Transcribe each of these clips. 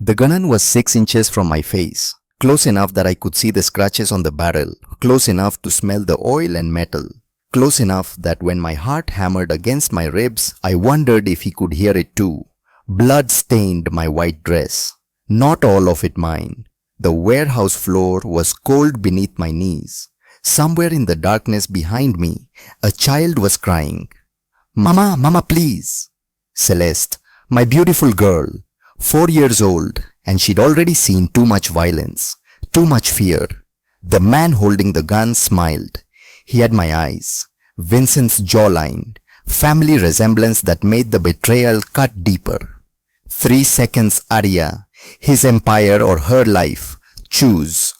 The gun was 6 inches from my face, close enough that I could see the scratches on the barrel, close enough to smell the oil and metal, close enough that when my heart hammered against my ribs, I wondered if he could hear it too. Blood stained my white dress. Not all of it mine. The warehouse floor was cold beneath my knees. Somewhere in the darkness behind me, a child was crying. Mama, Mama, please. Celeste, my beautiful girl, 4 years old, and she'd already seen too much violence, too much fear. The man holding the gun smiled. He had my eyes, Vincent's jawline, family resemblance that made the betrayal cut deeper. 3 seconds, Arya, his empire or her life. Choose.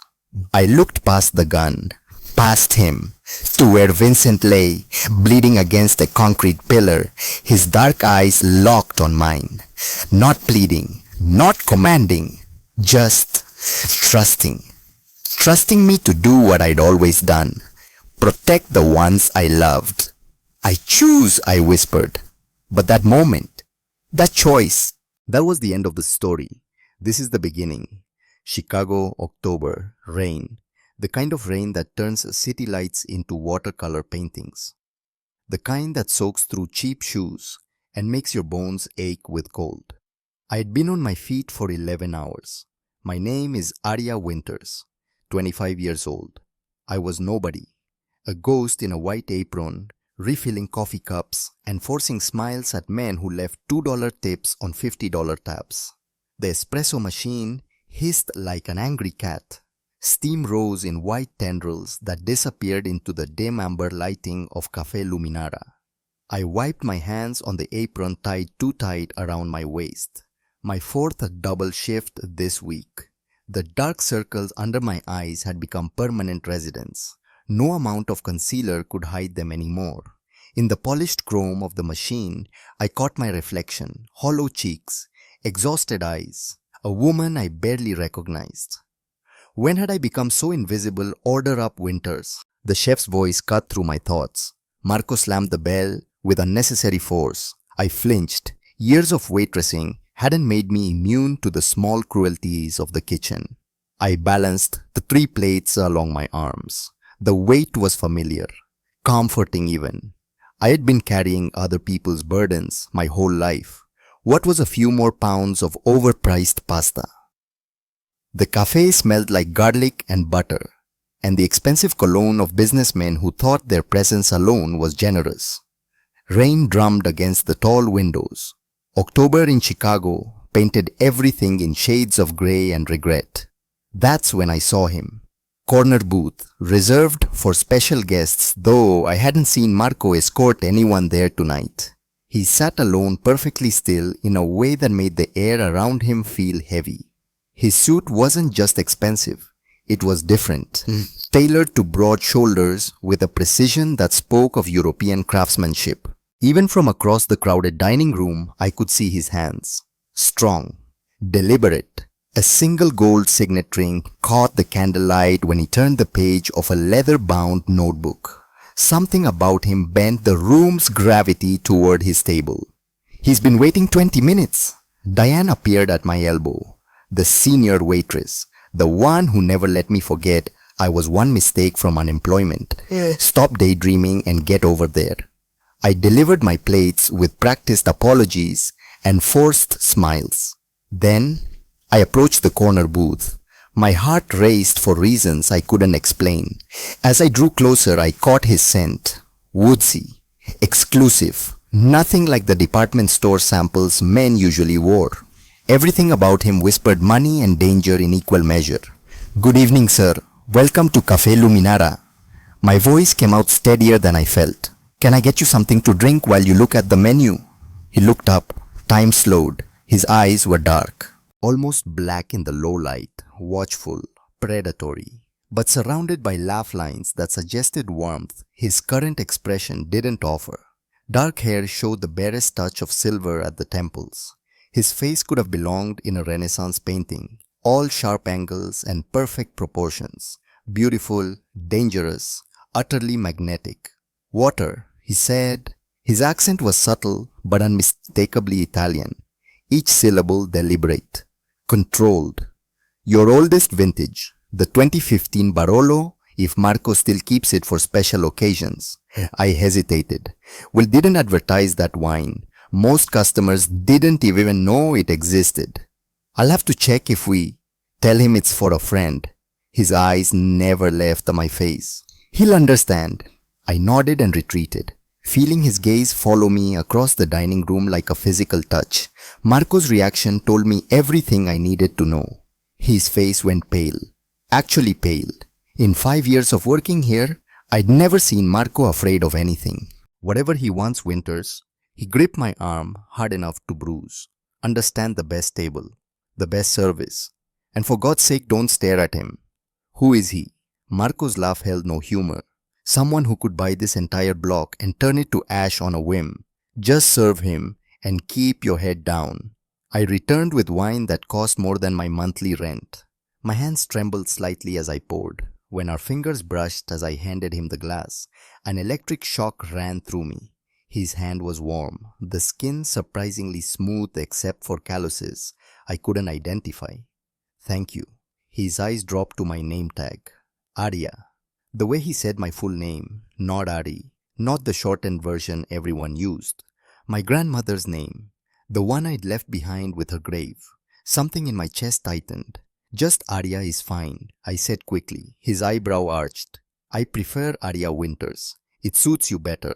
I looked past the gun, past him, to where Vincent lay, bleeding against a concrete pillar, his dark eyes locked on mine. Not pleading, not commanding, just trusting. Trusting me to do what I'd always done. Protect the ones I loved. I choose, I whispered. But that moment, that choice. That was the end of the story. This is the beginning. Chicago, October, rain. The kind of rain that turns city lights into watercolor paintings. The kind that soaks through cheap shoes and makes your bones ache with cold. I had been on my feet for 11 hours. My name is Arya Winters, 25 years old. I was nobody. A ghost in a white apron, refilling coffee cups and forcing smiles at men who left $2 tips on $50 tabs. The espresso machine hissed like an angry cat. Steam rose in white tendrils that disappeared into the dim amber lighting of Café Luminara. I wiped my hands on the apron tied too tight around my waist. My 4th double shift this week. The dark circles under my eyes had become permanent residents. No amount of concealer could hide them anymore. In the polished chrome of the machine, I caught my reflection, hollow cheeks, exhausted eyes, a woman I barely recognized. When had I become so invisible? Order up, Winters. The chef's voice cut through my thoughts. Marco slammed the bell with unnecessary force. I flinched. Years of waitressing hadn't made me immune to the small cruelties of the kitchen. I balanced the 3 plates along my arms. The weight was familiar, comforting even. I had been carrying other people's burdens my whole life. What was a few more pounds of overpriced pasta? The cafe smelled like garlic and butter, and the expensive cologne of businessmen who thought their presence alone was generous. Rain drummed against the tall windows. October in Chicago painted everything in shades of gray and regret. That's when I saw him. Corner booth, reserved for special guests, though I hadn't seen Marco escort anyone there tonight. He sat alone, perfectly still, in a way that made the air around him feel heavy. His suit wasn't just expensive, it was different, tailored to broad shoulders with a precision that spoke of European craftsmanship. Even from across the crowded dining room, I could see his hands. Strong, deliberate. A single gold signet ring caught the candlelight when he turned the page of a leather-bound notebook. Something about him bent the room's gravity toward his table. He's been waiting 20 minutes. Diane appeared at my elbow. The senior waitress, the one who never let me forget I was one mistake from unemployment. Stop daydreaming and get over there. I delivered my plates with practiced apologies and forced smiles. Then I approached the corner booth. My heart raced for reasons I couldn't explain. As I drew closer, I caught his scent. Woodsy, exclusive, nothing like the department store samples men usually wore. Everything about him whispered money and danger in equal measure. Good evening, sir. Welcome to Café Luminara. My voice came out steadier than I felt. Can I get you something to drink while you look at the menu? He looked up. Time slowed. His eyes were dark, almost black in the low light, watchful, predatory. But surrounded by laugh lines that suggested warmth his current expression didn't offer. Dark hair showed the barest touch of silver at the temples. His face could have belonged in a Renaissance painting, all sharp angles and perfect proportions, beautiful, dangerous, utterly magnetic. Water, he said. His accent was subtle but unmistakably Italian, each syllable deliberate. Controlled. Your oldest vintage, the 2015 Barolo, if Marco still keeps it for special occasions. I hesitated. We didn't advertise that wine. Most customers didn't even know it existed. I'll have to check if we tell him it's for a friend. His eyes never left my face. He'll understand. I nodded and retreated, feeling his gaze follow me across the dining room like a physical touch. Marco's reaction told me everything I needed to know. His face went pale. Actually pale. In 5 years of working here, I'd never seen Marco afraid of anything. Whatever he wants, Winters. He gripped my arm hard enough to bruise. Understand the best table, the best service. And for God's sake, don't stare at him. Who is he? Marco's laugh held no humor. Someone who could buy this entire block and turn it to ash on a whim. Just serve him and keep your head down. I returned with wine that cost more than my monthly rent. My hands trembled slightly as I poured. When our fingers brushed as I handed him the glass, an electric shock ran through me. His hand was warm, the skin surprisingly smooth except for calluses I couldn't identify. Thank you. His eyes dropped to my name tag. Arya. The way he said my full name, not Ari, not the shortened version everyone used. My grandmother's name, the one I'd left behind with her grave. Something in my chest tightened. Just Arya is fine, I said quickly, his eyebrow arched. I prefer Arya Winters. It suits you better.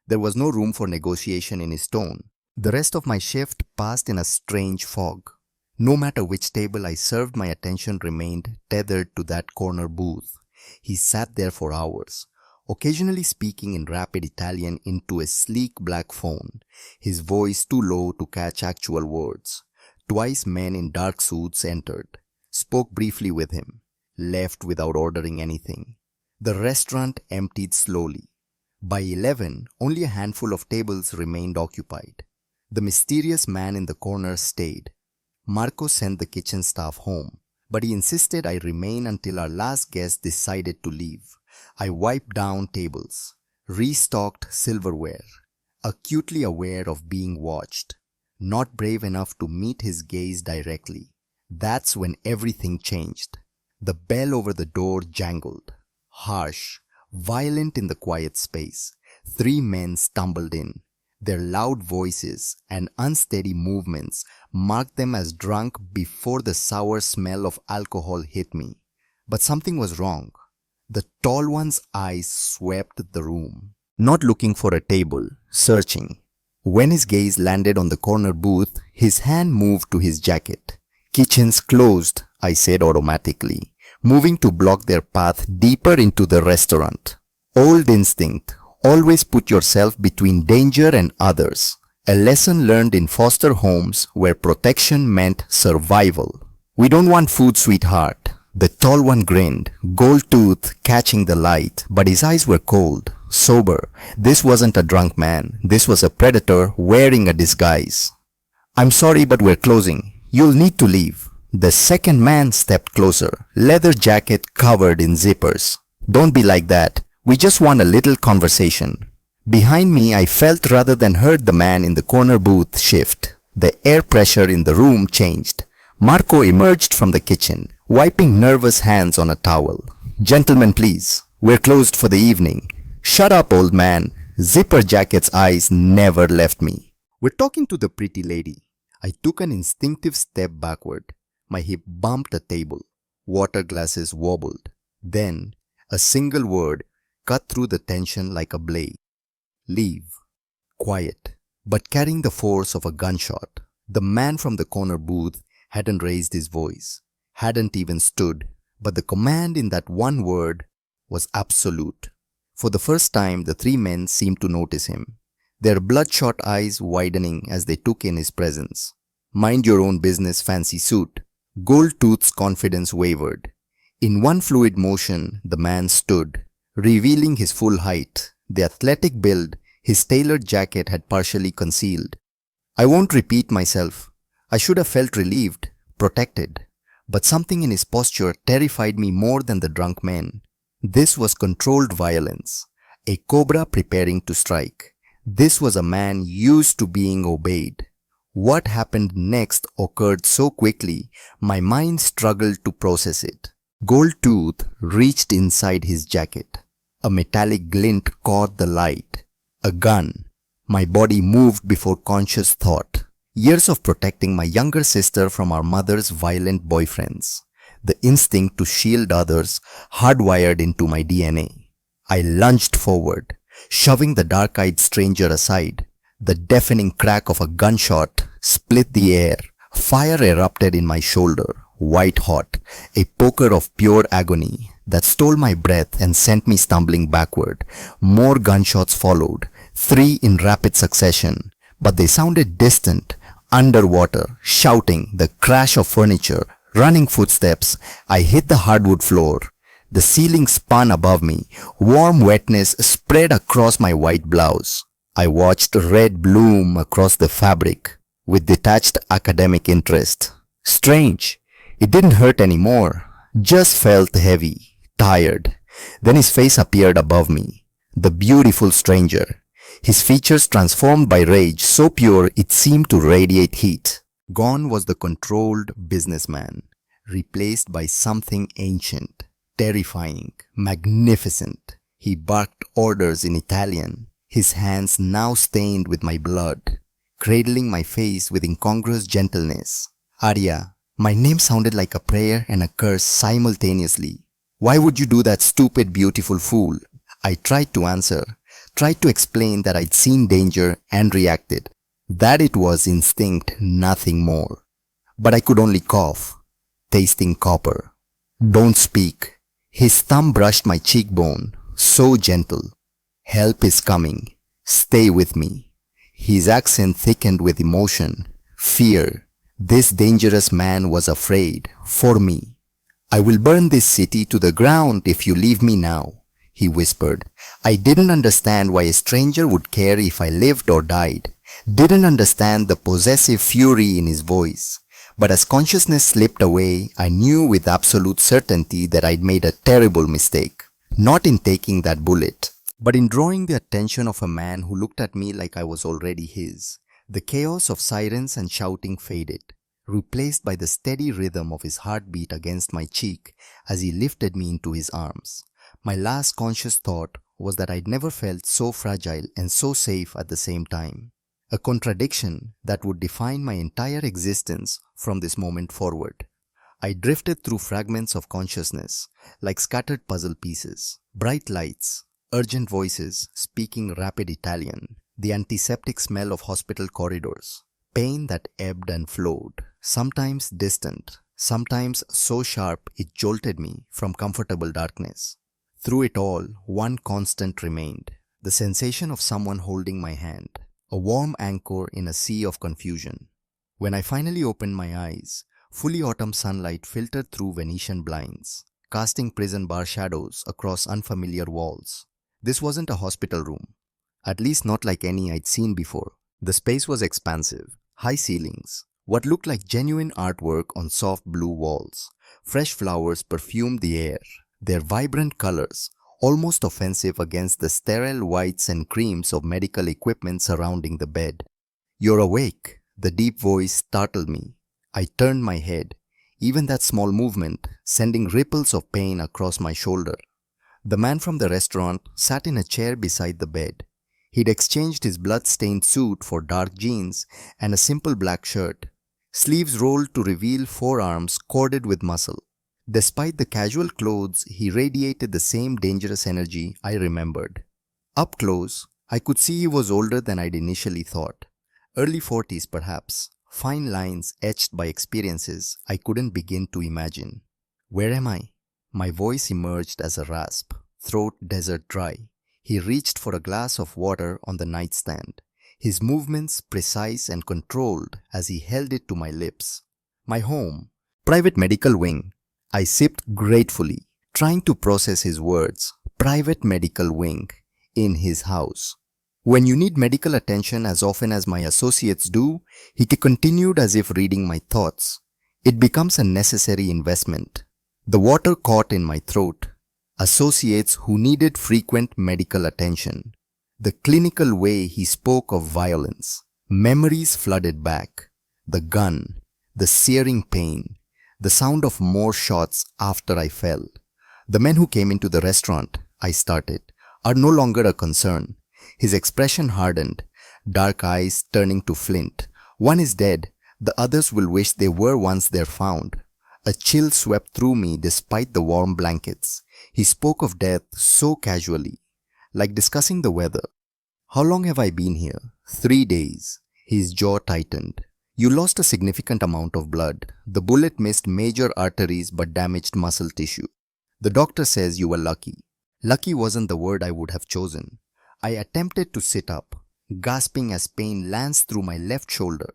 There was no room for negotiation in his tone. The rest of my shift passed in a strange fog. No matter which table I served, my attention remained tethered to that corner booth. He sat there for hours, occasionally speaking in rapid Italian into a sleek black phone, his voice too low to catch actual words. Twice men in dark suits entered, spoke briefly with him, left without ordering anything. The restaurant emptied slowly. By 11, only a handful of tables remained occupied. The mysterious man in the corner stayed. Marco sent the kitchen staff home, but he insisted I remain until our last guest decided to leave. I wiped down tables, restocked silverware, acutely aware of being watched, not brave enough to meet his gaze directly. That's when everything changed. The bell over the door jangled, harsh, violent in the quiet space. 3 men stumbled in. Their loud voices and unsteady movements marked them as drunk before the sour smell of alcohol hit me. But something was wrong. The tall one's eyes swept the room, not looking for a table, searching. When his gaze landed on the corner booth, his hand moved to his jacket. Kitchen's closed, I said automatically, moving to block their path deeper into the restaurant. Old instinct, always put yourself between danger and others. A lesson learned in foster homes where protection meant survival. We don't want food, sweetheart. The tall one grinned, gold tooth catching the light, but his eyes were cold, sober. This wasn't a drunk man. This was a predator wearing a disguise. I'm sorry, but we're closing. You'll need to leave. The second man stepped closer, leather jacket covered in zippers. Don't be like that. We just want a little conversation. Behind me, I felt rather than heard the man in the corner booth shift. The air pressure in the room changed. Marco emerged from the kitchen, wiping nervous hands on a towel. Gentlemen, please. We're closed for the evening. Shut up, old man. Zipper jacket's eyes never left me. We're talking to the pretty lady. I took an instinctive step backward. My hip bumped a table. Water glasses wobbled. Then, a single word cut through the tension like a blade. Leave. Quiet, but carrying the force of a gunshot. The man from the corner booth hadn't raised his voice, hadn't even stood, but the command in that one word was absolute. For the first time, the 3 men seemed to notice him, their bloodshot eyes widening as they took in his presence. Mind your own business, fancy suit. Goldtooth's confidence wavered. In one fluid motion, the man stood, revealing his full height. The athletic build his tailored jacket had partially concealed. I won't repeat myself. I should have felt relieved, protected. But something in his posture terrified me more than the drunk men. This was controlled violence, a cobra preparing to strike. This was a man used to being obeyed. What happened next occurred so quickly, my mind struggled to process it. Gold Tooth reached inside his jacket. A metallic glint caught the light. A gun. My body moved before conscious thought. Years of protecting my younger sister from our mother's violent boyfriends. The instinct to shield others hardwired into my DNA. I lunged forward, shoving the dark-eyed stranger aside. The deafening crack of a gunshot split the air. Fire erupted in my shoulder, white hot, a poker of pure agony that stole my breath and sent me stumbling backward. More gunshots followed, 3 in rapid succession, but they sounded distant, underwater, shouting, the crash of furniture, running footsteps. I hit the hardwood floor. The ceiling spun above me. Warm wetness spread across my white blouse. I watched red bloom across the fabric with detached academic interest. Strange. It didn't hurt anymore. Just felt heavy, tired. Then his face appeared above me. The beautiful stranger. His features transformed by rage, so pure it seemed to radiate heat. Gone was the controlled businessman, replaced by something ancient, terrifying, magnificent. He barked orders in Italian, his hands now stained with my blood, cradling my face with incongruous gentleness. Arya, my name sounded like a prayer and a curse simultaneously. Why would you do that, stupid, beautiful fool? I tried to answer, tried to explain that I'd seen danger and reacted, that it was instinct, nothing more. But I could only cough, tasting copper. Don't speak. His thumb brushed my cheekbone, so gentle. Help is coming. Stay with me. His accent thickened with emotion, fear. This dangerous man was afraid, for me. I will burn this city to the ground if you leave me now, he whispered. I didn't understand why a stranger would care if I lived or died. Didn't understand the possessive fury in his voice. But as consciousness slipped away, I knew with absolute certainty that I'd made a terrible mistake. Not in taking that bullet, but in drawing the attention of a man who looked at me like I was already his. The chaos of sirens and shouting faded, replaced by the steady rhythm of his heartbeat against my cheek as he lifted me into his arms. My last conscious thought was that I'd never felt so fragile and so safe at the same time. A contradiction that would define my entire existence from this moment forward. I drifted through fragments of consciousness, like scattered puzzle pieces, bright lights, urgent voices speaking rapid Italian, the antiseptic smell of hospital corridors, pain that ebbed and flowed, sometimes distant, sometimes so sharp it jolted me from comfortable darkness. Through it all, one constant remained, the sensation of someone holding my hand. A warm anchor in a sea of confusion. When I finally opened my eyes, fully autumn sunlight filtered through Venetian blinds, casting prison bar shadows across unfamiliar walls. This wasn't a hospital room, at least not like any I'd seen before. The space was expansive, high ceilings, what looked like genuine artwork on soft blue walls. Fresh flowers perfumed the air, their vibrant colors almost offensive against the sterile whites and creams of medical equipment surrounding the bed. You're awake, the deep voice startled me. I turned my head, even that small movement sending ripples of pain across my shoulder. The man from the restaurant sat in a chair beside the bed. He'd exchanged his blood-stained suit for dark jeans and a simple black shirt, sleeves rolled to reveal forearms corded with muscle. Despite the casual clothes, he radiated the same dangerous energy I remembered. Up close, I could see he was older than I'd initially thought. Early 40s perhaps, fine lines etched by experiences I couldn't begin to imagine. Where am I? My voice emerged as a rasp, throat desert dry. He reached for a glass of water on the nightstand, his movements precise and controlled as he held it to my lips. My home, private medical wing. I sipped gratefully, trying to process his words. Private medical wing, in his house. When you need medical attention as often as my associates do, he continued as if reading my thoughts. It becomes a necessary investment. The water caught in my throat. Associates who needed frequent medical attention. The clinical way he spoke of violence, Memories flooded back. The gun, the searing pain, the sound of more shots after I fell. The men who came into the restaurant, I started, are no longer a concern. His expression hardened, dark eyes turning to flint. One is dead, the others will wish they were once there found. A chill swept through me despite the warm blankets. He spoke of death so casually, like discussing the weather. How long have I been here? 3 days. His jaw tightened. You lost a significant amount of blood. The bullet missed major arteries but damaged muscle tissue. The doctor says you were lucky. Lucky wasn't the word I would have chosen. I attempted to sit up, gasping as pain lanced through my left shoulder.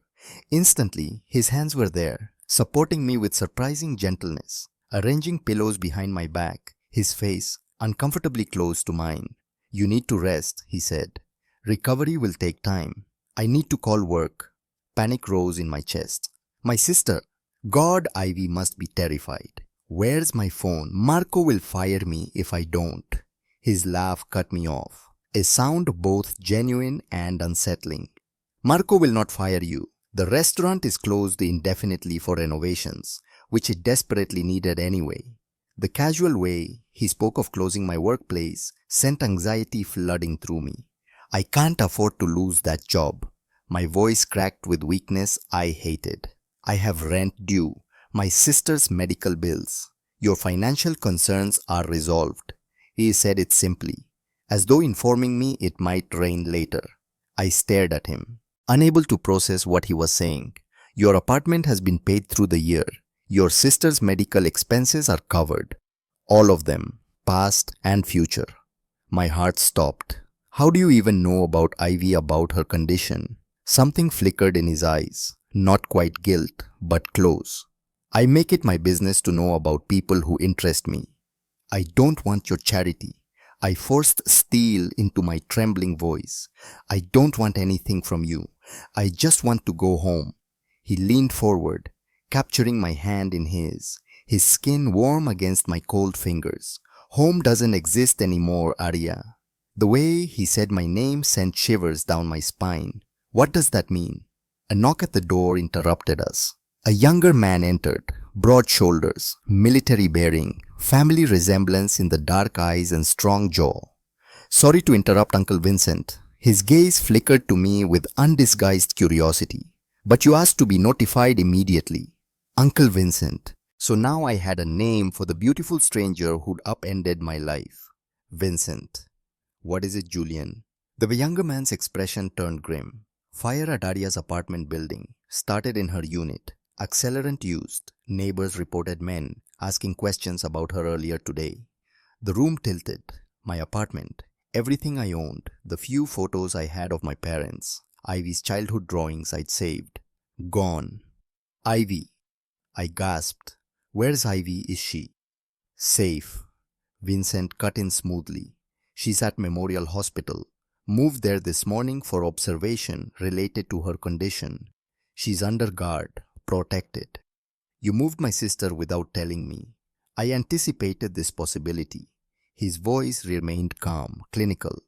Instantly, his hands were there, supporting me with surprising gentleness, arranging pillows behind my back, his face uncomfortably close to mine. You need to rest, he said. Recovery will take time. I need to call work. Panic rose in my chest. My sister. God, Ivy must be terrified. Where's my phone? Marco will fire me if I don't. His laugh cut me off, a sound both genuine and unsettling. Marco will not fire you. The restaurant is closed indefinitely for renovations, which it desperately needed anyway. The casual way he spoke of closing my workplace sent anxiety flooding through me. I can't afford to lose that job. My voice cracked with weakness I hated. I have rent due, my sister's medical bills. Your financial concerns are resolved. He said it simply, as though informing me it might rain later. I stared at him, unable to process what he was saying. Your apartment has been paid through the year. Your sister's medical expenses are covered. All of them, past and future. My heart stopped. How do you even know about Ivy, about her condition? Something flickered in his eyes. Not quite guilt, but close. I make it my business to know about people who interest me. I don't want your charity. I forced steel into my trembling voice. I don't want anything from you. I just want to go home. He leaned forward, capturing my hand in his skin warm against my cold fingers. Home doesn't exist anymore, Arya. The way he said my name sent shivers down my spine. What does that mean? A knock at the door interrupted us. A younger man entered, broad shoulders, military bearing, family resemblance in the dark eyes and strong jaw. Sorry to interrupt, Uncle Vincent. His gaze flickered to me with undisguised curiosity. But you asked to be notified immediately. Uncle Vincent. So now I had a name for the beautiful stranger who'd upended my life. Vincent. What is it, Julian? The younger man's expression turned grim. Fire at Arya's apartment building. Started in her unit. Accelerant used. Neighbors reported men asking questions about her earlier today. The room tilted. My apartment. Everything I owned. The few photos I had of my parents. Ivy's childhood drawings I'd saved. Gone. Ivy. I gasped. Where's Ivy? Is she? Safe. Vincent cut in smoothly. She's at Memorial Hospital. Moved there this morning for observation related to her condition. She's under guard, protected. You moved my sister without telling me. I anticipated this possibility. His voice remained calm, clinical.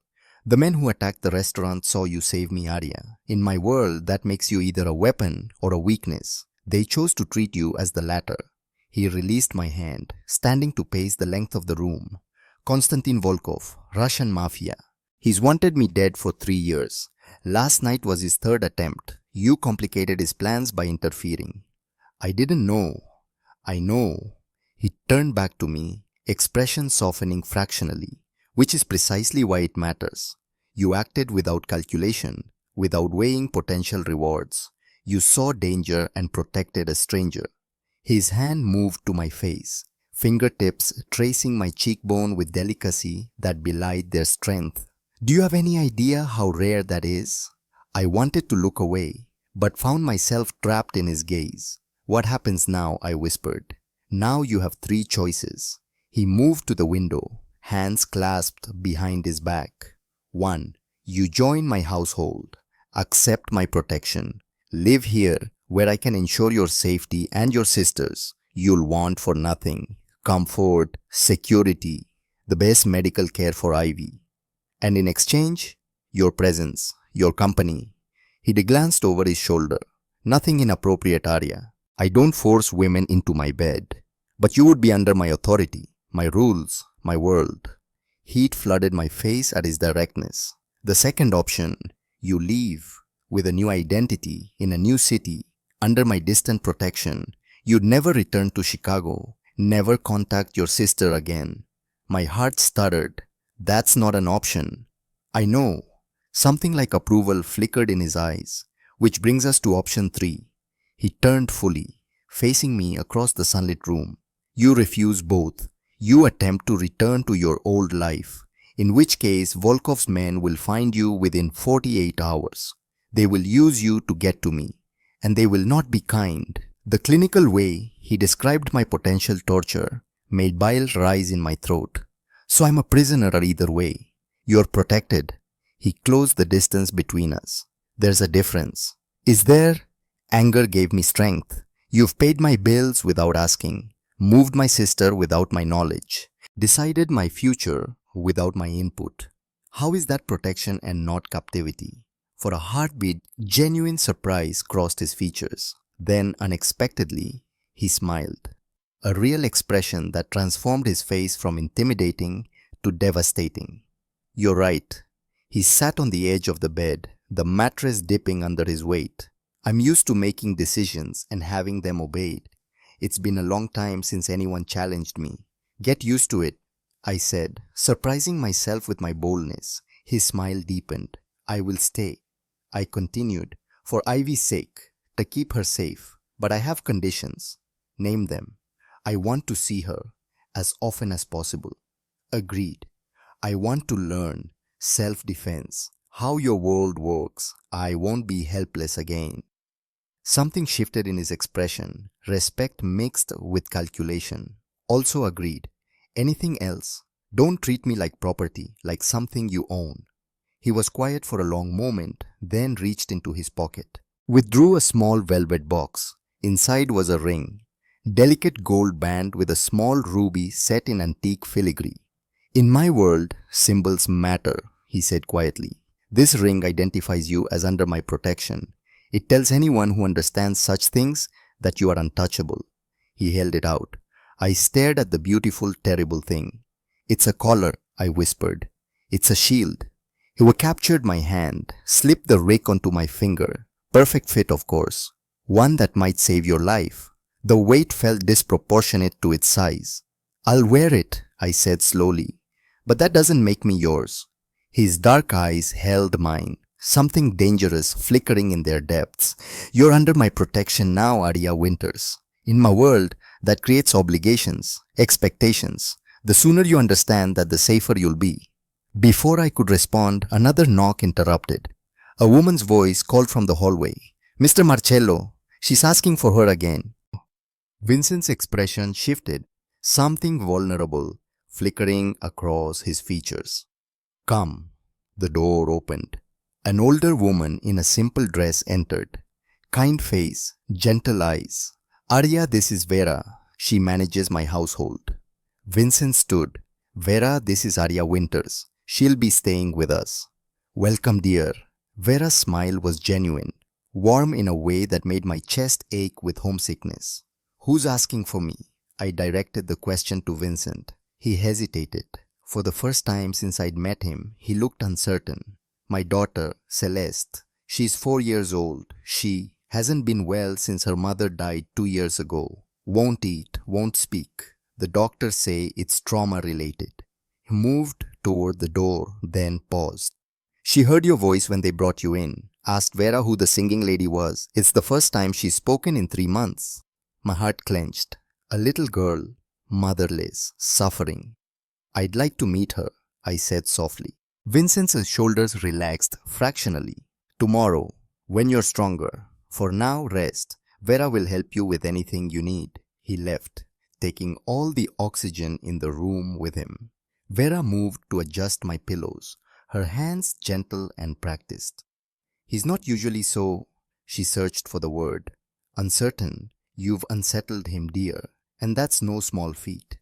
The men who attacked the restaurant saw you save me, Arya. In my world, that makes you either a weapon or a weakness. They chose to treat you as the latter. He released my hand, standing to pace the length of the room. Konstantin Volkov, Russian Mafia. He's wanted me dead for 3 years. Last night was his 3rd attempt. You complicated his plans by interfering. I didn't know. I know. He turned back to me, expression softening fractionally, which is precisely why it matters. You acted without calculation, without weighing potential rewards. You saw danger and protected a stranger. His hand moved to my face, fingertips tracing my cheekbone with delicacy that belied their strength. Do you have any idea how rare that is? I wanted to look away, but found myself trapped in his gaze. What happens now? I whispered. Now you have 3 choices. He moved to the window, hands clasped behind his back. 1. You join my household. Accept my protection. Live here where I can ensure your safety and your sister's. You'll want for nothing. Comfort, security, the best medical care for Ivy. And in exchange, your presence, your company. He glanced over his shoulder. Nothing inappropriate, Arya. I don't force women into my bed. But you would be under my authority, my rules, my world. Heat flooded my face at his directness. The second option, you leave with a new identity in a new city, under my distant protection. You'd never return to Chicago, never contact your sister again. My heart stuttered. That's not an option. I know. Something like approval flickered in his eyes, which brings us to option 3. He turned fully, facing me across the sunlit room. You refuse both. You attempt to return to your old life, in which case Volkov's men will find you within 48 hours. They will use you to get to me, and they will not be kind. The clinical way he described my potential torture made bile rise in my throat. So I'm a prisoner either way. You're protected. He closed the distance between us. There's a difference. Is there? Anger gave me strength. You've paid my bills without asking, moved my sister without my knowledge, decided my future without my input. How is that protection and not captivity? For a heartbeat, genuine surprise crossed his features. Then, unexpectedly, he smiled. A real expression that transformed his face from intimidating to devastating. You're right. He sat on the edge of the bed, the mattress dipping under his weight. I'm used to making decisions and having them obeyed. It's been a long time since anyone challenged me. Get used to it, I said, surprising myself with my boldness. His smile deepened. I will stay. I continued, for Ivy's sake, to keep her safe. But I have conditions. Name them. I want to see her as often as possible. Agreed. I want to learn self-defense, how your world works. I won't be helpless again. Something shifted in his expression, respect mixed with calculation. Also agreed. Anything else? Don't treat me like property, like something you own. He was quiet for a long moment, then reached into his pocket. Withdrew a small velvet box. Inside was a ring. Delicate gold band with a small ruby set in antique filigree. In my world, symbols matter, he said quietly. This ring identifies you as under my protection. It tells anyone who understands such things that you are untouchable. He held it out. I stared at the beautiful, terrible thing. It's a collar, I whispered. It's a shield. He captured my hand, slipped the ring onto my finger. Perfect fit, of course. One that might save your life. The weight felt disproportionate to its size. I'll wear it, I said slowly. But that doesn't make me yours. His dark eyes held mine, something dangerous flickering in their depths. You're under my protection now, Arya Winters. In my world, that creates obligations, expectations. The sooner you understand that, the safer you'll be. Before I could respond, another knock interrupted. A woman's voice called from the hallway. Mr. Marcello, she's asking for her again. Vincent's expression shifted, something vulnerable flickering across his features. Come. The door opened. An older woman in a simple dress entered. Kind face, gentle eyes. Arya, this is Vera. She manages my household. Vincent stood. Vera, this is Arya Winters. She'll be staying with us. Welcome, dear. Vera's smile was genuine, warm in a way that made my chest ache with homesickness. Who's asking for me? I directed the question to Vincent. He hesitated. For the first time since I'd met him, he looked uncertain. My daughter, Celeste. She's 4 years old. She hasn't been well since her mother died 2 years ago. Won't eat, won't speak. The doctors say it's trauma-related. He moved toward the door, then paused. She heard your voice when they brought you in. Asked Vera who the singing lady was. It's the first time she's spoken in 3 months. My heart clenched. A little girl, motherless, suffering. I'd like to meet her, I said softly. Vincent's shoulders relaxed fractionally. Tomorrow, when you're stronger. For now, rest. Vera will help you with anything you need. He left, taking all the oxygen in the room with him. Vera moved to adjust my pillows, her hands gentle and practiced. He's not usually so, she searched for the word. Uncertain. You've unsettled him, dear, and that's no small feat.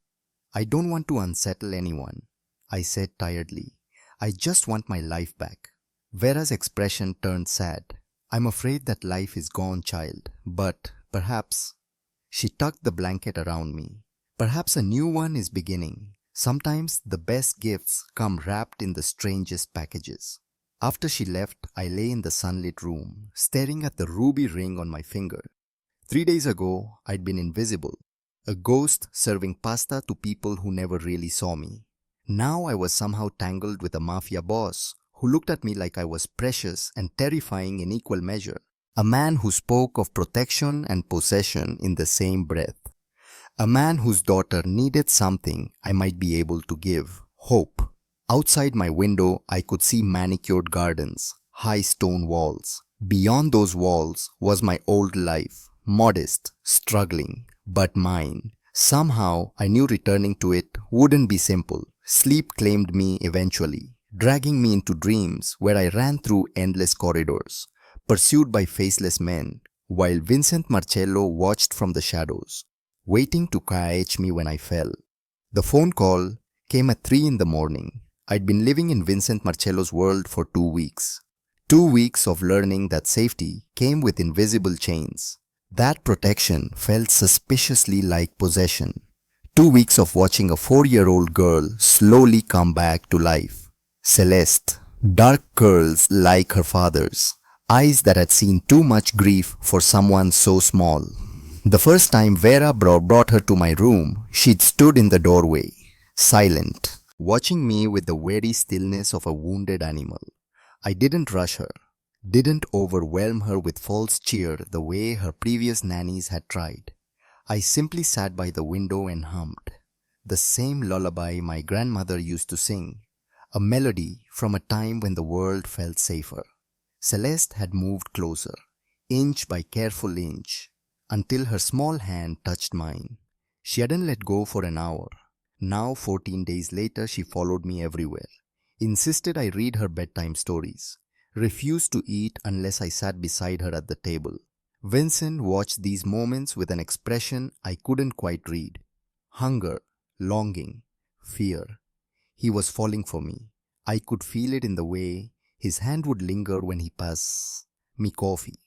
I don't want to unsettle anyone, I said tiredly. I just want my life back. Vera's expression turned sad. I'm afraid that life is gone, child, but perhaps. She tucked the blanket around me. Perhaps a new one is beginning. Sometimes the best gifts come wrapped in the strangest packages. After she left, I lay in the sunlit room, staring at the ruby ring on my finger. 3 days ago, I'd been invisible, a ghost serving pasta to people who never really saw me. Now I was somehow tangled with a mafia boss who looked at me like I was precious and terrifying in equal measure. A man who spoke of protection and possession in the same breath. A man whose daughter needed something I might be able to give, hope. Outside my window, I could see manicured gardens, high stone walls. Beyond those walls was my old life, modest, struggling, but mine. Somehow, I knew returning to it wouldn't be simple. Sleep claimed me eventually, dragging me into dreams where I ran through endless corridors, pursued by faceless men, while Vincent Marcello watched from the shadows, waiting to catch me when I fell. The phone call came at 3 in the morning. I'd been living in Vincent Marcello's world for 2 weeks. 2 weeks of learning that safety came with invisible chains. That protection felt suspiciously like possession. 2 weeks of watching a 4-year-old girl slowly come back to life. Celeste, dark curls like her father's, eyes that had seen too much grief for someone so small. The first time Vera brought her to my room, she'd stood in the doorway, silent, watching me with the wary stillness of a wounded animal. I didn't rush her, didn't overwhelm her with false cheer the way her previous nannies had tried. I simply sat by the window and hummed, the same lullaby my grandmother used to sing, a melody from a time when the world felt safer. Celeste had moved closer, inch by careful inch, until her small hand touched mine. She hadn't let go for an hour. Now, 14 days later, she followed me everywhere, insisted I read her bedtime stories, refused to eat unless I sat beside her at the table. Vincent watched these moments with an expression I couldn't quite read. Hunger, longing, fear. He was falling for me. I could feel it in the way his hand would linger when he passed me coffee,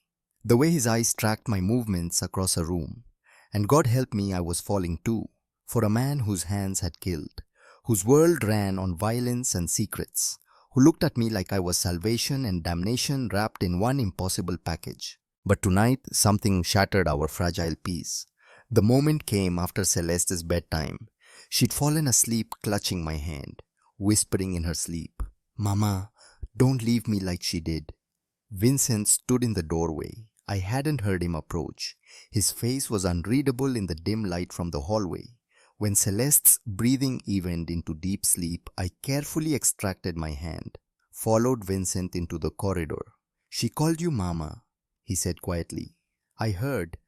the way his eyes tracked my movements across a room. And God help me, I was falling too, for a man whose hands had killed, whose world ran on violence and secrets, who looked at me like I was salvation and damnation wrapped in one impossible package. But tonight, something shattered our fragile peace. The moment came after Celeste's bedtime. She'd fallen asleep clutching my hand, whispering in her sleep, "Mama, don't leave me like she did." Vincent stood in the doorway. I hadn't heard him approach. His face was unreadable in the dim light from the hallway. When Celeste's breathing evened into deep sleep, I carefully extracted my hand, followed Vincent into the corridor. "She called you Mama," he said quietly. "I heard.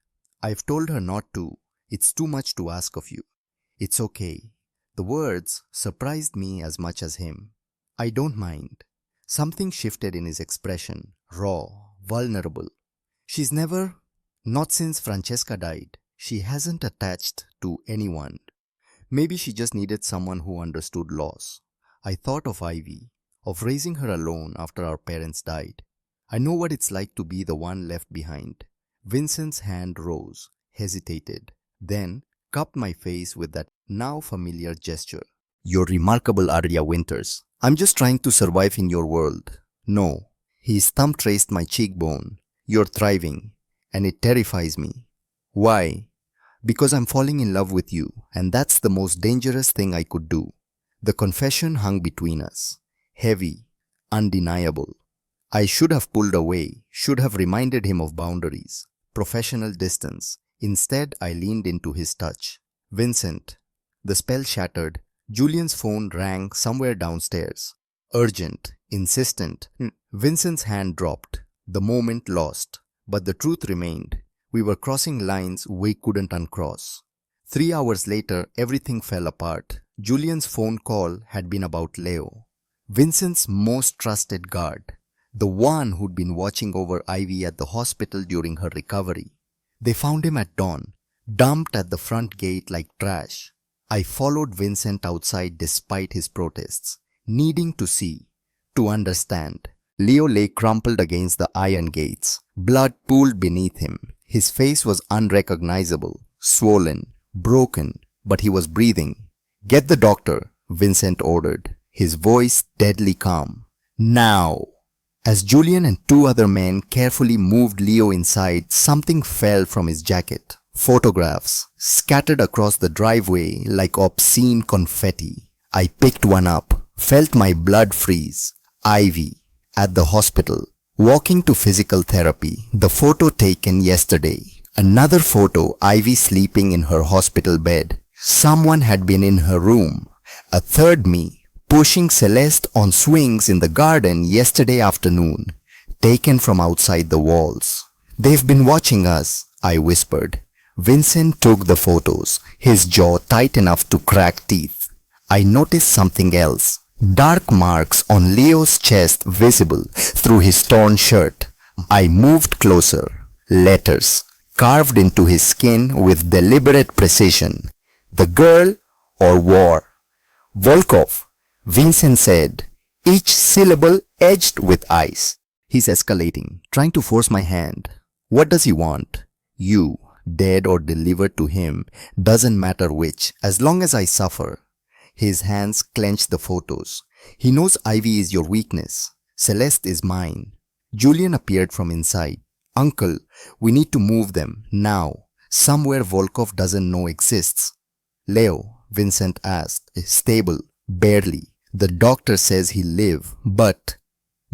I've told her not to. It's too much to ask of you." "It's okay." The words surprised me as much as him. "I don't mind." Something shifted in his expression, raw, vulnerable. "She's never, not since Francesca died, she hasn't attached to anyone. Maybe she just needed someone who understood loss." I thought of Ivy, of raising her alone after our parents died. I know what it's like to be the one left behind. Vincent's hand rose, hesitated, then cupped my face with that now familiar gesture. "You're remarkable, Arya Winters. I'm just trying to survive in your world." "No." His thumb traced my cheekbone. "You're thriving, and it terrifies me." "Why?" "Because I'm falling in love with you, and that's the most dangerous thing I could do." The confession hung between us, heavy, undeniable. I should have pulled away, should have reminded him of boundaries, professional distance. Instead, I leaned into his touch. "Vincent." The spell shattered. Julian's phone rang somewhere downstairs. Urgent, insistent. Vincent's hand dropped. The moment lost. But the truth remained. We were crossing lines we couldn't uncross. 3 hours later, everything fell apart. Julian's phone call had been about Leo, Vincent's most trusted guard, the one who'd been watching over Ivy at the hospital during her recovery. They found him at dawn, dumped at the front gate like trash. I followed Vincent outside despite his protests, needing to see, to understand. Leo lay crumpled against the iron gates. Blood pooled beneath him. His face was unrecognizable, swollen, broken, but he was breathing. "Get the doctor," Vincent ordered, his voice deadly calm. "Now!" As Julian and two other men carefully moved Leo inside, something fell from his jacket. Photographs scattered across the driveway like obscene confetti. I picked one up, felt my blood freeze. Ivy, at the hospital, walking to physical therapy. The photo taken yesterday. Another photo, Ivy sleeping in her hospital bed. Someone had been in her room. A third me, pushing Celeste on swings in the garden yesterday afternoon, taken from outside the walls. "They've been watching us," I whispered. Vincent took the photos, his jaw tight enough to crack teeth. I noticed something else. Dark marks on Leo's chest visible through his torn shirt. I moved closer. Letters carved into his skin with deliberate precision. "The girl or war." "Volkov," Vincent said, each syllable edged with ice. "He's escalating, trying to force my hand. What does he want? You, dead or delivered to him, doesn't matter which, as long as I suffer." His hands clenched the photos. "He knows Ivy is your weakness. Celeste is mine." Julian appeared from inside. "Uncle, we need to move them, now. Somewhere Volkov doesn't know exists." "Leo," Vincent asked, "is stable, barely. The doctor says he'll live, but..."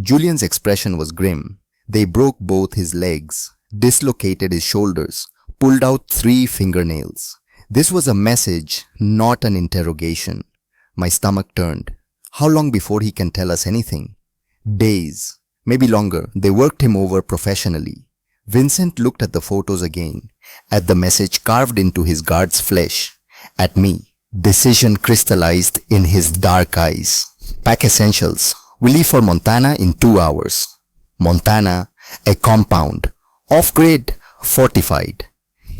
Julian's expression was grim. "They broke both his legs, dislocated his shoulders, pulled out 3 fingernails." This was a message, not an interrogation. My stomach turned. How long before he can tell us anything? Days, maybe longer. They worked him over professionally. Vincent looked at the photos again, at the message carved into his guard's flesh, at me. Decision crystallized in his dark eyes. "Pack essentials. We leave for Montana in 2 hours. Montana, a compound. Off-grid, fortified."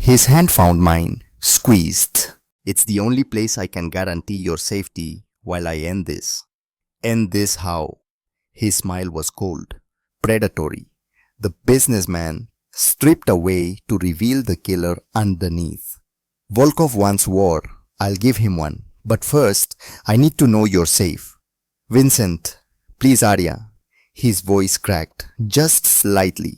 His hand found mine, squeezed. "It's the only place I can guarantee your safety while I end this." "End this how?" His smile was cold, predatory. The businessman stripped away to reveal the killer underneath. "Volkov wants war. I'll give him one. But first, I need to know you're safe." "Vincent, please Arya." His voice cracked, just slightly.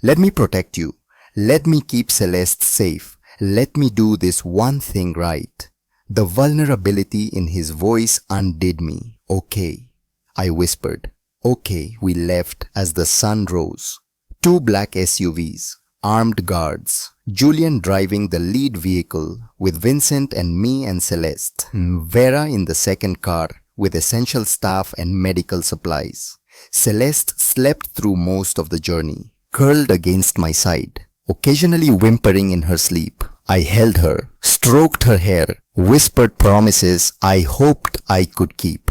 "Let me protect you. Let me keep Celeste safe. Let me do this one thing right." The vulnerability in his voice undid me. "Okay," I whispered. "Okay." We left as the sun rose. 2 black SUVs, armed guards. Julian driving the lead vehicle with Vincent and me and Celeste. Vera in the second car with essential staff and medical supplies. Celeste slept through most of the journey, curled against my side, occasionally whimpering in her sleep. I held her, stroked her hair, whispered promises I hoped I could keep.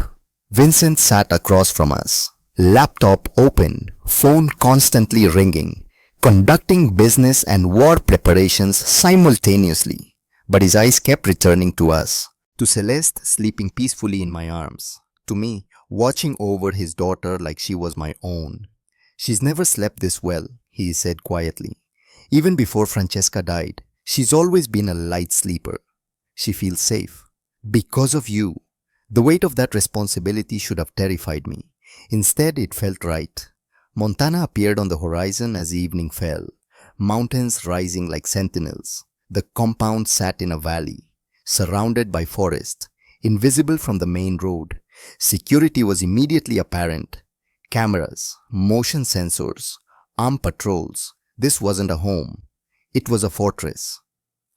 Vincent sat across from us, laptop open, phone constantly ringing, conducting business and war preparations simultaneously. But his eyes kept returning to us, to Celeste sleeping peacefully in my arms, to me watching over his daughter like she was my own. "She's never slept this well," he said quietly. "Even before Francesca died, she's always been a light sleeper. She feels safe. Because of you." The weight of that responsibility should have terrified me. Instead, it felt right. Montana appeared on the horizon as evening fell, mountains rising like sentinels. The compound sat in a valley, surrounded by forest, invisible from the main road. Security was immediately apparent. Cameras, motion sensors, armed patrols. This wasn't a home. It was a fortress.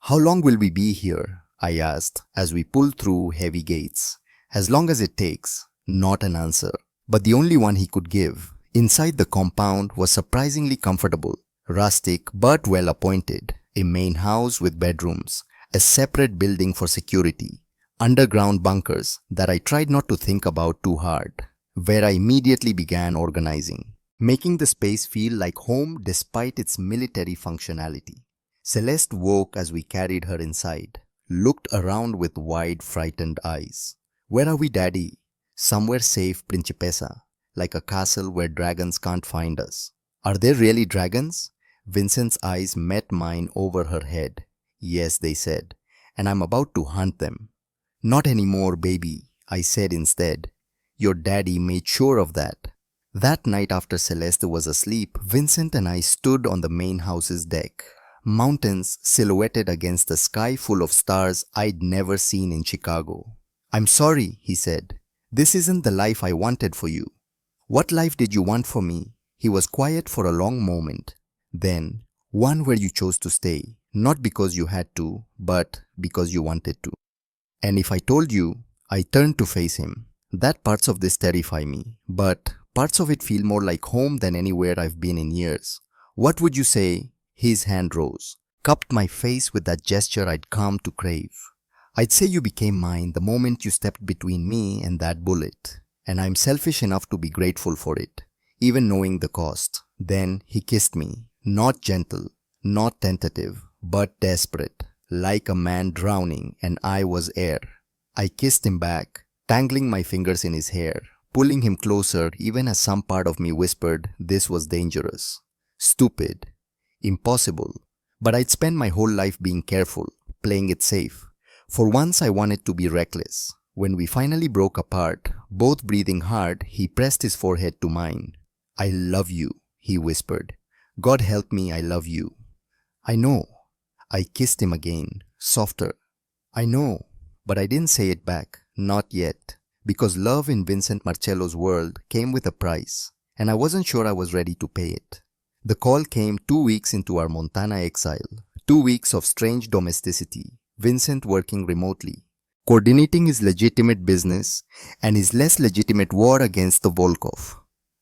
"How long will we be here?" I asked as we pulled through heavy gates. "As long as it takes." Not an answer, but the only one he could give. Inside the compound was surprisingly comfortable, rustic but well appointed. A main house with bedrooms, a separate building for security, underground bunkers that I tried not to think about too hard, where I immediately began organizing, making the space feel like home despite its military functionality. Celeste woke as we carried her inside, looked around with wide, frightened eyes. "Where are we, Daddy?" "Somewhere safe, Principessa. like a castle where dragons can't find us. Are there really dragons? Vincent's eyes met mine over her head. Yes, they said, and I'm about to hunt them. Not anymore, baby, I said instead. Your daddy made sure of that. That night after Celeste was asleep, Vincent and I stood on the main house's deck. Mountains silhouetted against the sky full of stars I'd never seen in Chicago. I'm sorry, he said. This isn't the life I wanted for you. What life did you want for me? He was quiet for a long moment. Then, one where you chose to stay, not because you had to, but because you wanted to. And if I told you, I turned to face him. That parts of this terrify me, but parts of it feel more like home than anywhere I've been in years. What would you say? His hand rose, cupped my face with that gesture I'd come to crave. I'd say you became mine the moment you stepped between me and that bullet, and I'm selfish enough to be grateful for it, even knowing the cost. Then he kissed me, not gentle, not tentative, but desperate, like a man drowning and I was air. I kissed him back, tangling my fingers in his hair, pulling him closer even as some part of me whispered this was dangerous, stupid, impossible. But I'd spent my whole life being careful, playing it safe. For once I wanted to be reckless. When we finally broke apart, both breathing hard, he pressed his forehead to mine. I love you, he whispered. God help me, I love you. I know. I kissed him again, softer. I know, but I didn't say it back, not yet, because love in Vincent Marcello's world came with a price, and I wasn't sure I was ready to pay it. The call came 2 weeks into our Montana exile, 2 weeks of strange domesticity, Vincent working remotely, coordinating his legitimate business and his less legitimate war against the Volkov.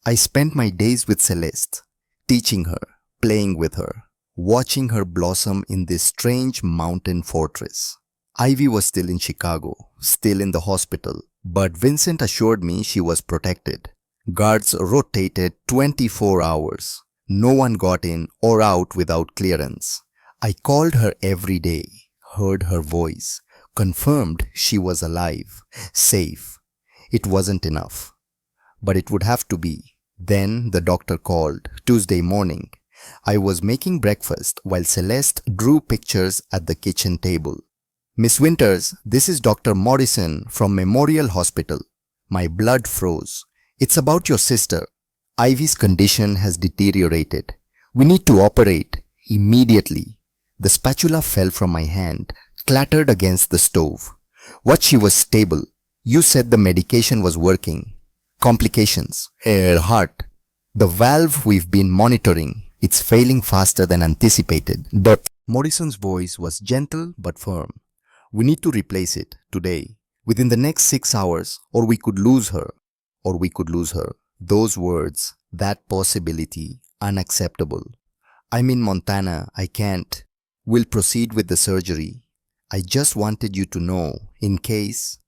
I spent my days with Celeste, teaching her, playing with her, watching her blossom in this strange mountain fortress. Ivy was still in Chicago, still in the hospital, but Vincent assured me she was protected. Guards rotated 24 hours. No one got in or out without clearance. I called her every day, heard her voice, confirmed she was alive, safe. It wasn't enough, but it would have to be. Then the doctor called, Tuesday morning. I was making breakfast while Celeste drew pictures at the kitchen table. Miss Winters, this is Dr. Morrison from Memorial Hospital. My blood froze. It's about your sister. Ivy's condition has deteriorated. We need to operate immediately. The spatula fell from my hand, clattered against the stove. What she was stable. You said the medication was working. Complications. Her heart. The valve we've been monitoring. It's failing faster than anticipated. But Morrison's voice was gentle but firm. We need to replace it today, within the next 6 hours, or we could lose her. Or we could lose her. Those words, that possibility, unacceptable. I'm in Montana, I can't. We'll proceed with the surgery. I just wanted you to know, in case.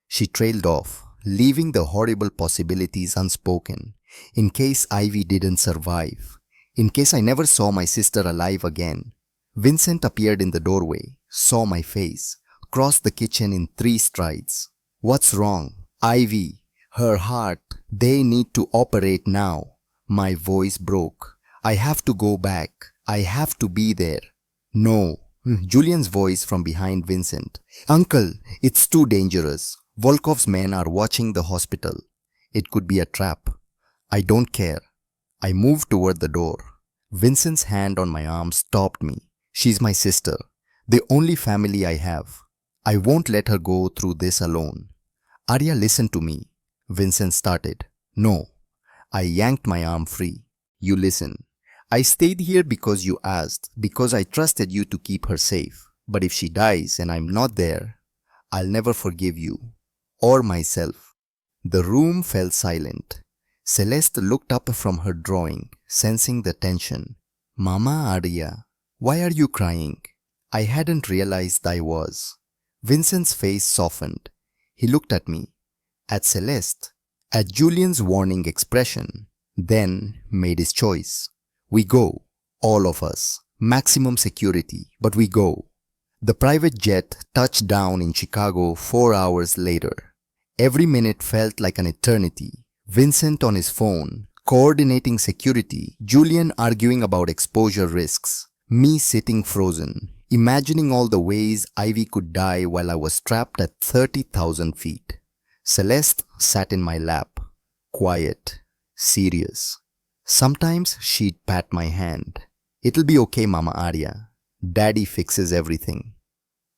She trailed off, leaving the horrible possibilities unspoken. In case Ivy didn't survive. In case I never saw my sister alive again. Vincent appeared in the doorway, saw my face, crossed the kitchen in 3 strides. What's wrong? Ivy. Her heart, they need to operate now. My voice broke. I have to go back. I have to be there. No. Julian's voice from behind Vincent. Uncle, it's too dangerous. Volkov's men are watching the hospital. It could be a trap. I don't care. I moved toward the door. Vincent's hand on my arm stopped me. She's my sister. The only family I have. I won't let her go through this alone. Arya, listen to me. Vincent started. No. I yanked my arm free. You listen. I stayed here because you asked, because I trusted you to keep her safe. But if she dies and I'm not there, I'll never forgive you. Or myself. The room fell silent. Celeste looked up from her drawing, sensing the tension. Mama Arya, why are you crying? I hadn't realized I was. Vincent's face softened. He looked at me. At Celeste, at Julian's warning expression, then made his choice. We go, all of us, maximum security, but we go. The private jet touched down in Chicago 4 hours later. Every minute felt like an eternity. Vincent on his phone, coordinating security, Julian arguing about exposure risks, me sitting frozen, imagining all the ways Ivy could die while I was trapped at 30,000 feet. Celeste sat in my lap, quiet, serious. Sometimes she'd pat my hand. "It'll be okay, Mama Arya. Daddy fixes everything."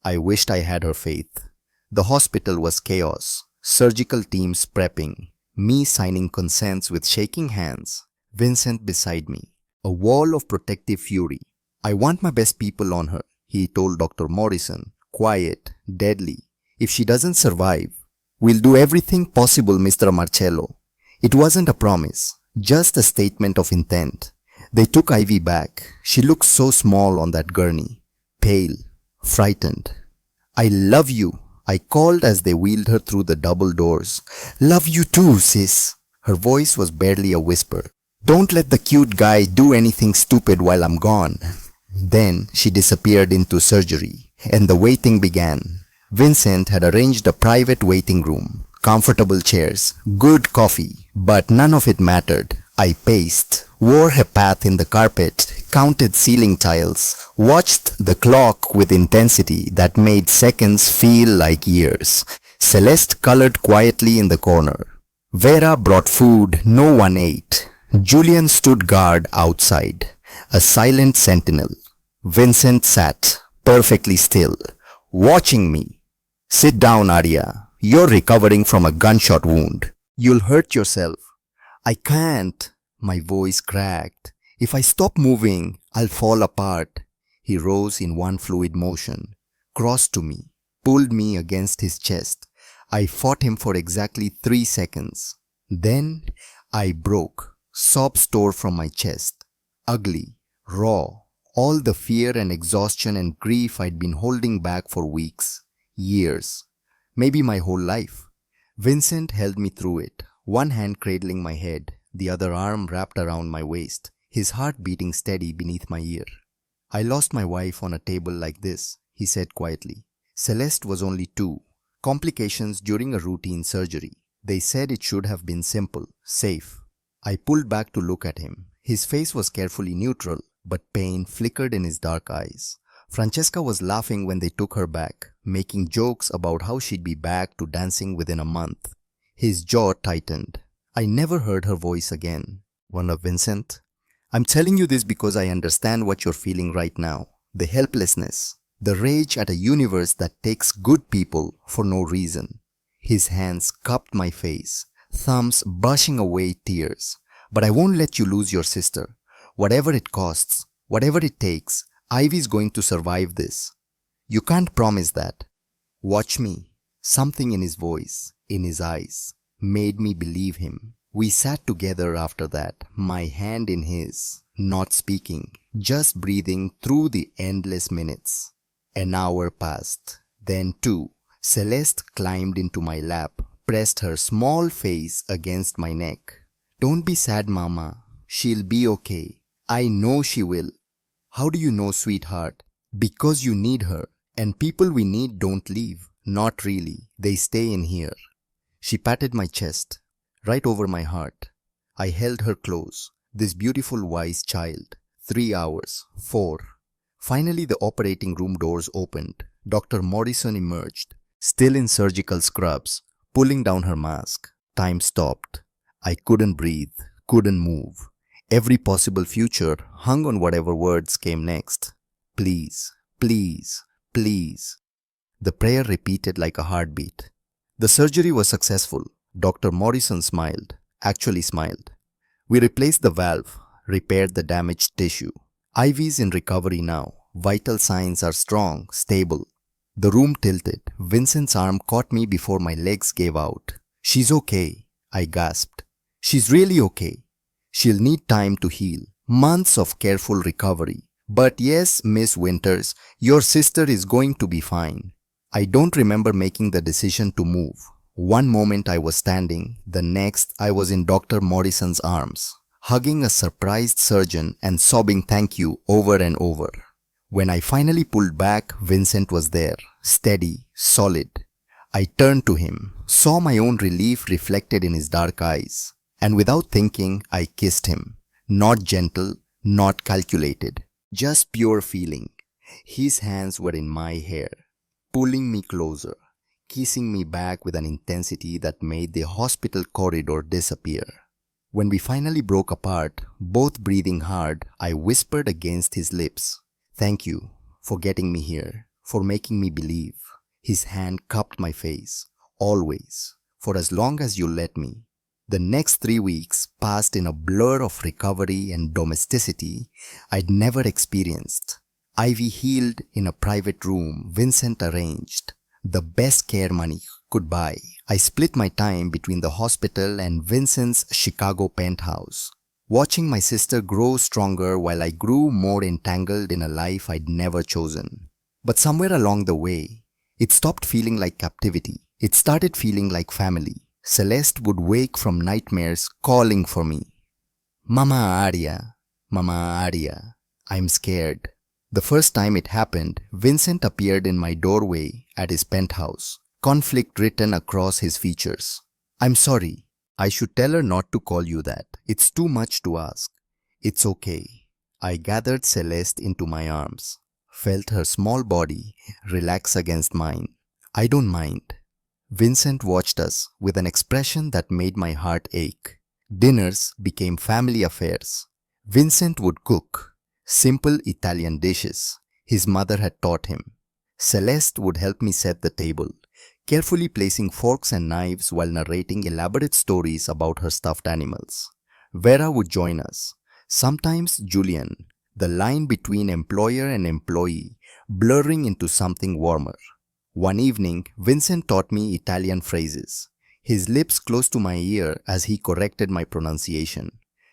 I wished I had her faith. The hospital was chaos, surgical teams prepping, me signing consents with shaking hands, Vincent beside me, a wall of protective fury. "I want my best people on her," he told Dr. Morrison, quiet, deadly. "If she doesn't survive, we'll do everything possible, Mr. Marcello." It wasn't a promise, just a statement of intent. They took Ivy back. She looked so small on that gurney, pale, frightened. "I love you," I called as they wheeled her through the double doors. "Love you too, sis." Her voice was barely a whisper. "Don't let the cute guy do anything stupid while I'm gone." Then she disappeared into surgery, and the waiting began. Vincent had arranged a private waiting room, comfortable chairs, good coffee, but none of it mattered. I paced, wore a path in the carpet, counted ceiling tiles, watched the clock with intensity that made seconds feel like years. Celeste colored quietly in the corner. Vera brought food no one ate. Julian stood guard outside, a silent sentinel. Vincent sat, perfectly still, watching me. "Sit down, Arya. You're recovering from a gunshot wound. You'll hurt yourself." "I can't." My voice cracked. "If I stop moving, I'll fall apart." He rose in one fluid motion, crossed to me, pulled me against his chest. I fought him for exactly 3 seconds. Then I broke. Sobs tore from my chest. Ugly, raw, all the fear and exhaustion and grief I'd been holding back for weeks, years, maybe my whole life. Vincent held me through it, one hand cradling my head, the other arm wrapped around my waist, his heart beating steady beneath my ear. "I lost my wife on a table like this," he said quietly. "Celeste was only 2. Complications during a routine surgery. They said it should have been simple, safe." I pulled back to look at him. His face was carefully neutral, but pain flickered in his dark eyes. Francesca was laughing when they took her back, making jokes about how she'd be back to dancing within a month. His jaw tightened. I never heard her voice again. One of Vincent. "I'm telling you this because I understand what you're feeling right now. The helplessness, the rage at a universe that takes good people for no reason." His hands cupped my face, thumbs brushing away tears. "But I won't let you lose your sister. Whatever it costs, whatever it takes, Ivy's going to survive this. You can't promise that. Watch me." Something in his voice, in his eyes, made me believe him. We sat together after that, my hand in his, not speaking, just breathing through the endless minutes. An hour passed, then 2. Celeste climbed into my lap, pressed her small face against my neck. "Don't be sad, Mama. She'll be okay. I know she will." "How do you know, sweetheart?" "Because you need her, and people we need don't leave. Not really. They stay in here." She patted my chest, right over my heart. I held her close, this beautiful wise child. 3 hours, 4. Finally the operating room doors opened. Dr. Morrison emerged, still in surgical scrubs, pulling down her mask. Time stopped. I couldn't breathe, couldn't move. Every possible future hung on whatever words came next. "Please, please, please." The prayer repeated like a heartbeat. The surgery was successful. Dr. Morrison smiled, actually smiled. We replaced the valve, repaired the damaged tissue. Ivy's in recovery now. Vital signs are strong, stable. The room tilted. Vincent's arm caught me before my legs gave out. "She's okay," I gasped. "She's really okay. She'll need time to heal. Months of careful recovery. But yes, Miss Winters, your sister is going to be fine." I don't remember making the decision to move. One moment I was standing, the next I was in Dr. Morrison's arms, hugging a surprised surgeon and sobbing thank you over and over. When I finally pulled back, Vincent was there, steady, solid. I turned to him, saw my own relief reflected in his dark eyes. And without thinking, I kissed him. Not gentle, not calculated, just pure feeling. His hands were in my hair, pulling me closer, kissing me back with an intensity that made the hospital corridor disappear. When we finally broke apart, both breathing hard, I whispered against his lips, "Thank you for getting me here, for making me believe." His hand cupped my face. "Always, for as long as you let me." The next 3 weeks passed in a blur of recovery and domesticity I'd never experienced. Ivy healed in a private room Vincent arranged, the best care money could buy. I split my time between the hospital and Vincent's Chicago penthouse, watching my sister grow stronger while I grew more entangled in a life I'd never chosen. But somewhere along the way, it stopped feeling like captivity. It started feeling like family. Celeste would wake from nightmares calling for me. Mama Aria, Mama Aria, I'm scared." The first time it happened, Vincent appeared in my doorway at his penthouse, conflict written across his features. "I'm sorry. I should tell her not to call you that. It's too much to ask." "It's okay." I gathered Celeste into my arms, felt her small body relax against mine. "I don't mind." Vincent watched us with an expression that made my heart ache. Dinners became family affairs. Vincent would cook simple Italian dishes his mother had taught him. Celeste would help me set the table, carefully placing forks and knives while narrating elaborate stories about her stuffed animals. Vera would join us, sometimes Julian, the line between employer and employee blurring into something warmer. One evening, Vincent taught me Italian phrases, his lips close to my ear as he corrected my pronunciation,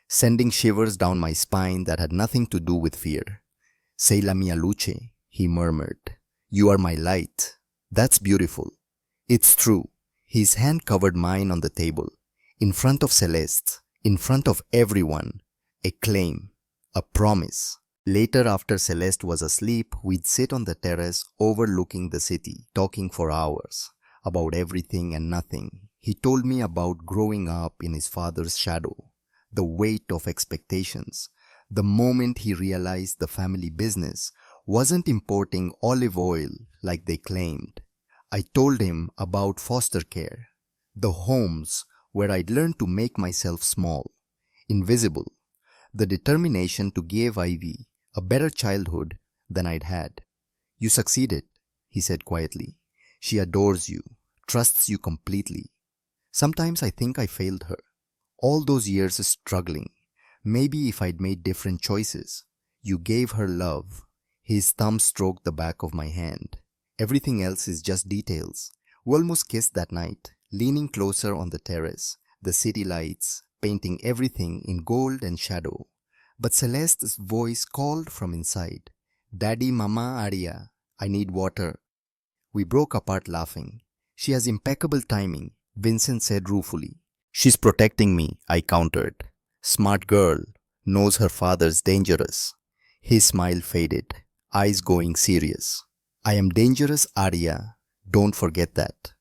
sending shivers down my spine that had nothing to do with fear. "Sei la mia luce," he murmured. "You are my light." "That's beautiful." "It's true." His hand covered mine on the table, in front of Celeste, in front of everyone. A claim, a promise. Later, after Celeste was asleep, we'd sit on the terrace overlooking the city, talking for hours, about everything and nothing. He told me about growing up in his father's shadow, the weight of expectations, the moment he realized the family business wasn't importing olive oil like they claimed. I told him about foster care, the homes where I'd learned to make myself small, invisible, the determination to give Ivy a better childhood than I'd had. "You succeeded," he said quietly. "She adores you, trusts you completely." Sometimes I think I failed her. All those years struggling. Maybe if I'd made different choices. "You gave her love." His thumb stroked the back of my hand. "Everything else is just details." We almost kissed that night, leaning closer on the terrace, the city lights painting everything in gold and shadow. But Celeste's voice called from inside. "Daddy, Mama Aria, I need water." We broke apart laughing. "She has impeccable timing," Vincent said ruefully. "She's protecting me," I countered. "Smart girl, knows her father's dangerous." His smile faded, eyes going serious. "I am dangerous, Aria. Don't forget that."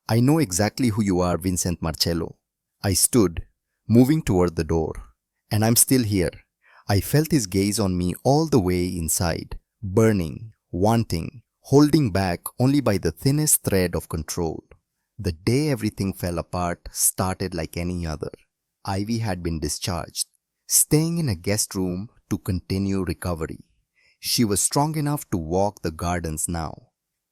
"I know exactly who you are, Vincent Marcello." I stood, moving toward the door. "And I'm still here." I felt his gaze on me all the way inside, burning, wanting, holding back only by the thinnest thread of control. The day everything fell apart started like any other. Ivy had been discharged, staying in a guest room to continue recovery. She was strong enough to walk the gardens now,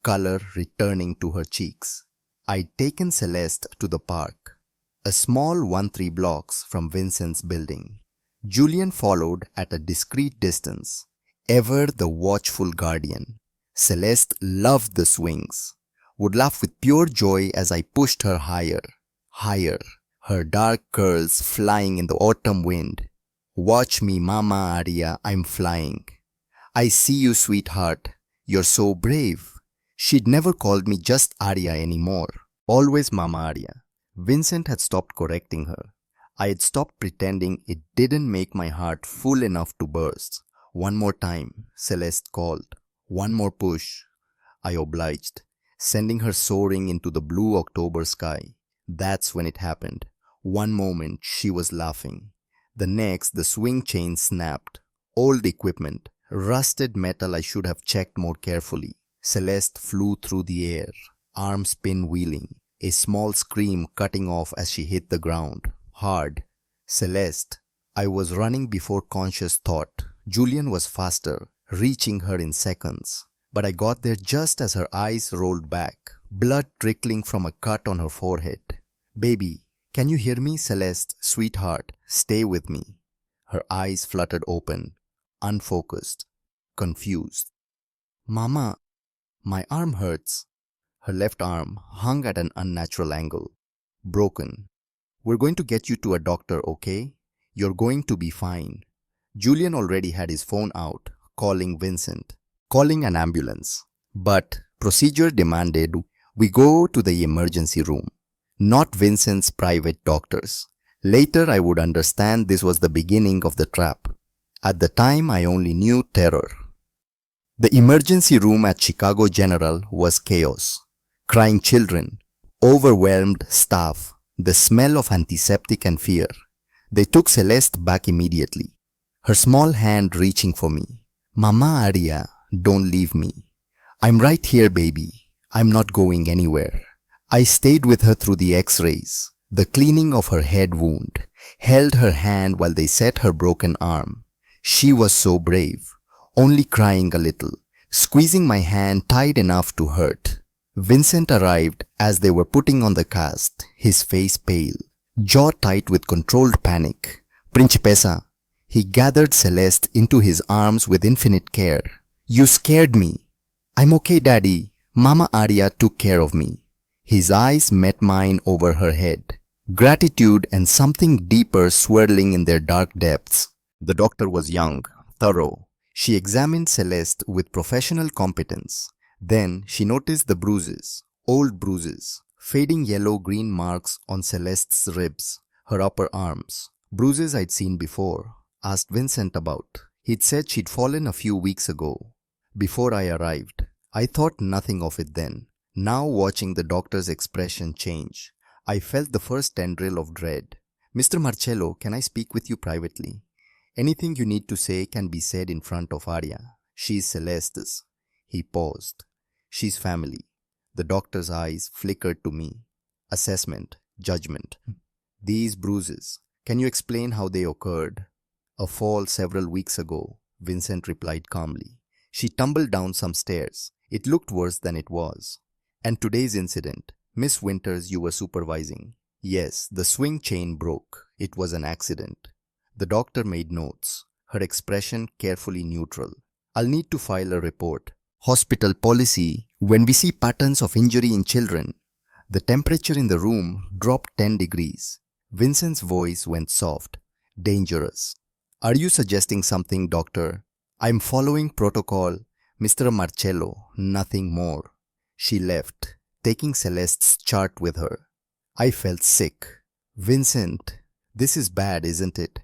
color returning to her cheeks. I'd taken Celeste to the park, a small 1-3 blocks from Vincent's building. Julian followed at a discreet distance, ever the watchful guardian. Celeste loved the swings, would laugh with pure joy as I pushed her higher, higher, her dark curls flying in the autumn wind. "Watch me, Mama Aria, I'm flying." "I see you, sweetheart. You're so brave." She'd never called me just Aria anymore, always Mama Aria. Vincent had stopped correcting her. I had stopped pretending it didn't make my heart full enough to burst. "One more time," Celeste called. "One more push." I obliged, sending her soaring into the blue October sky. That's when it happened. One moment she was laughing. The next the swing chain snapped. Old equipment, rusted metal I should have checked more carefully. Celeste flew through the air, arms pinwheeling, a small scream cutting off as she hit the ground. Hard. Celeste. I was running before conscious thought. Julian was faster, reaching her in seconds. But I got there just as her eyes rolled back, blood trickling from a cut on her forehead. Baby, can you hear me, Celeste? Sweetheart, stay with me. Her eyes fluttered open, unfocused, confused. Mama, my arm hurts. Her left arm hung at an unnatural angle. Broken. We're going to get you to a doctor, okay? You're going to be fine. Julian already had his phone out, calling Vincent, calling an ambulance. But procedure demanded we go to the emergency room, not Vincent's private doctors. Later I would understand this was the beginning of the trap. At the time I only knew terror. The emergency room at Chicago General was chaos. Crying children, overwhelmed staff, the smell of antiseptic and fear. They took Celeste back immediately, her small hand reaching for me. Mama Aria, don't leave me. I'm right here, baby. I'm not going anywhere. I stayed with her through the x-rays, the cleaning of her head wound, held her hand while they set her broken arm. She was so brave, only crying a little, squeezing my hand tight enough to hurt. Vincent arrived as they were putting on the cast, his face pale, jaw tight with controlled panic. Principessa, he gathered Celeste into his arms with infinite care. You scared me. I'm okay, Daddy. Mama Aria took care of me. His eyes met mine over her head, gratitude and something deeper swirling in their dark depths. The doctor was young, thorough. She examined Celeste with professional competence. Then she noticed the bruises, old bruises, fading yellow-green marks on Celeste's ribs, her upper arms. Bruises I'd seen before. Asked Vincent about. He'd said she'd fallen a few weeks ago, before I arrived. I thought nothing of it then. Now watching the doctor's expression change, I felt the first tendril of dread. Mr. Marcello, can I speak with you privately? Anything you need to say can be said in front of Aria. She's Celeste's. He paused. She's family. The doctor's eyes flickered to me. Assessment, judgment. These bruises, can you explain how they occurred? A fall several weeks ago, Vincent replied calmly. She tumbled down some stairs. It looked worse than it was. And today's incident, Miss Winters, you were supervising. Yes, the swing chain broke. It was an accident. The doctor made notes, her expression carefully neutral. I'll need to file a report. Hospital policy, when we see patterns of injury in children. The temperature in the room dropped 10 degrees. Vincent's voice went soft. Dangerous. Are you suggesting something, doctor? I'm following protocol. Mr. Marcello, nothing more. She left, taking Celeste's chart with her. I felt sick. Vincent, this is bad, isn't it?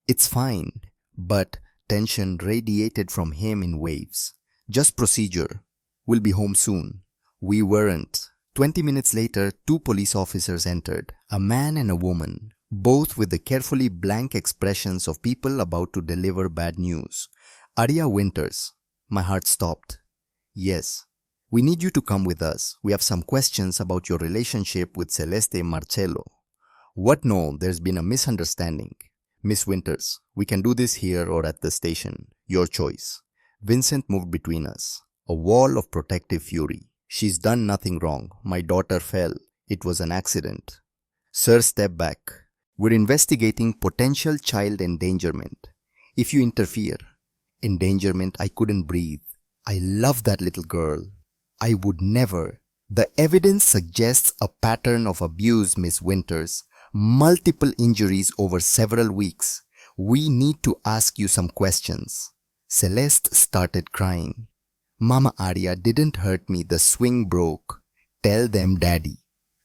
It's fine, but tension radiated from him in waves. Just procedure. We'll be home soon. We weren't. 20 minutes later, 2 police officers entered, a man and a woman, both with the carefully blank expressions of people about to deliver bad news. Aria Winters. My heart stopped. Yes. We need you to come with us. We have some questions about your relationship with Celeste Marcello. What? No, there's been a misunderstanding. Miss Winters, we can do this here or at the station. Your choice. Vincent moved between us. A wall of protective fury. She's done nothing wrong. My daughter fell. It was an accident. Sir, step back. We're investigating potential child endangerment. If you interfere. Endangerment, I couldn't breathe. I love that little girl. I would never. The evidence suggests a pattern of abuse, Miss Winters. Multiple injuries over several weeks. We need to ask you some questions. Celeste started crying. Mama Aria didn't hurt me. The swing broke. Tell them, Daddy.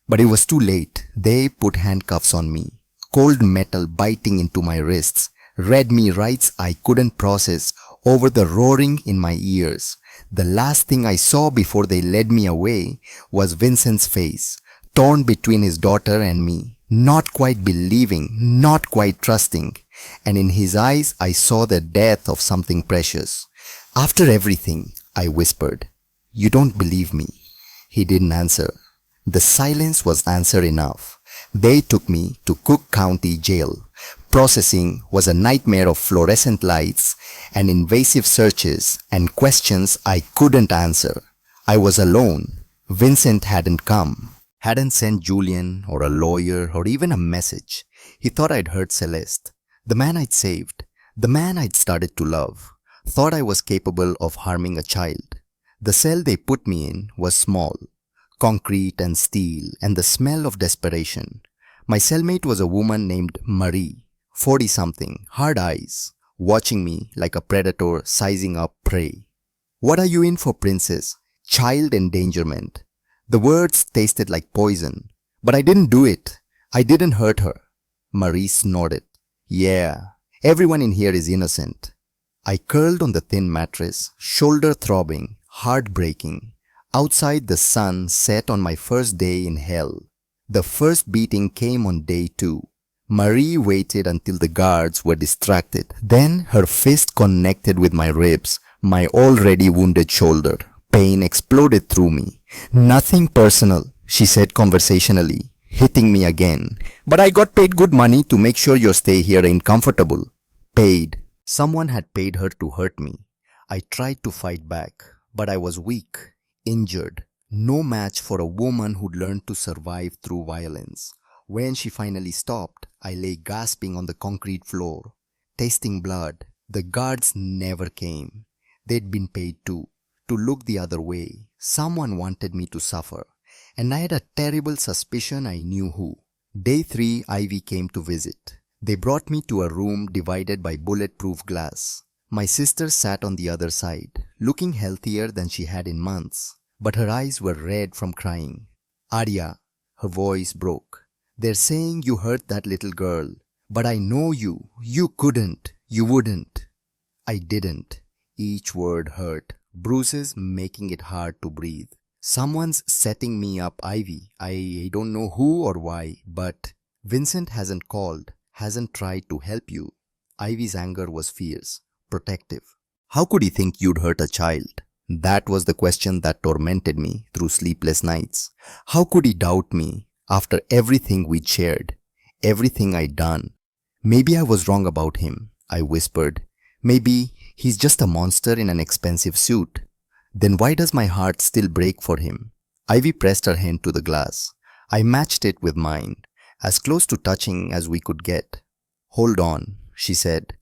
But it was too late. They put handcuffs on me. Cold metal biting into my wrists. Read me rights I couldn't process over the roaring in my ears. The last thing I saw before they led me away was Vincent's face, torn between his daughter and me. not quite believing, not quite trusting, and in his eyes I saw the death of something precious. After everything, I whispered, "You don't believe me." He didn't answer. The silence was answer enough. They took me to Cook County Jail. Processing was a nightmare of fluorescent lights and invasive searches and questions I couldn't answer. I was alone. Vincent hadn't come, hadn't sent Julian or a lawyer or even a message. He thought I'd hurt Celeste, the man I'd saved, the man I'd started to love, thought I was capable of harming a child. The cell they put me in was small, concrete and steel and the smell of desperation. My cellmate was a woman named Marie, 40-something, hard eyes, watching me like a predator sizing up prey. "What are you in for, princess? Child endangerment." The words tasted like poison, but I didn't do it. I didn't hurt her. Marie snorted. "Yeah, everyone in here is innocent." I curled on the thin mattress, shoulder throbbing, heart breaking. Outside, the sun set on my first day in hell. The first beating came on day 2. Marie waited until the guards were distracted. Then her fist connected with my ribs, my already wounded shoulder. Pain exploded through me. "Nothing personal," she said conversationally, hitting me again. "But I got paid good money to make sure your stay here ain't comfortable." Paid. Someone had paid her to hurt me. I tried to fight back, but I was weak, injured, no match for a woman who'd learned to survive through violence. When she finally stopped, I lay gasping on the concrete floor, tasting blood. The guards never came. They'd been paid too, to look the other way. Someone wanted me to suffer, and I had a terrible suspicion I knew who. Day 3, Ivy came to visit. They brought me to a room divided by bulletproof glass. My sister sat on the other side, looking healthier than she had in months, but her eyes were red from crying. "Arya," her voice broke. "They're saying you hurt that little girl, but I know you. You couldn't. You wouldn't." I didn't. Each word hurt, bruises making it hard to breathe. "Someone's setting me up, Ivy. I don't know who or why, but Vincent hasn't called, hasn't tried to help you." Ivy's anger was fierce, protective. How could he think you'd hurt a child? That was the question that tormented me through sleepless nights. How could he doubt me after everything we'd shared, everything I'd done? "Maybe I was wrong about him," I whispered. "Maybe he's just a monster in an expensive suit. Then why does my heart still break for him?" Ivy pressed her hand to the glass. I matched it with mine, as close to touching as we could get. "Hold on," she said.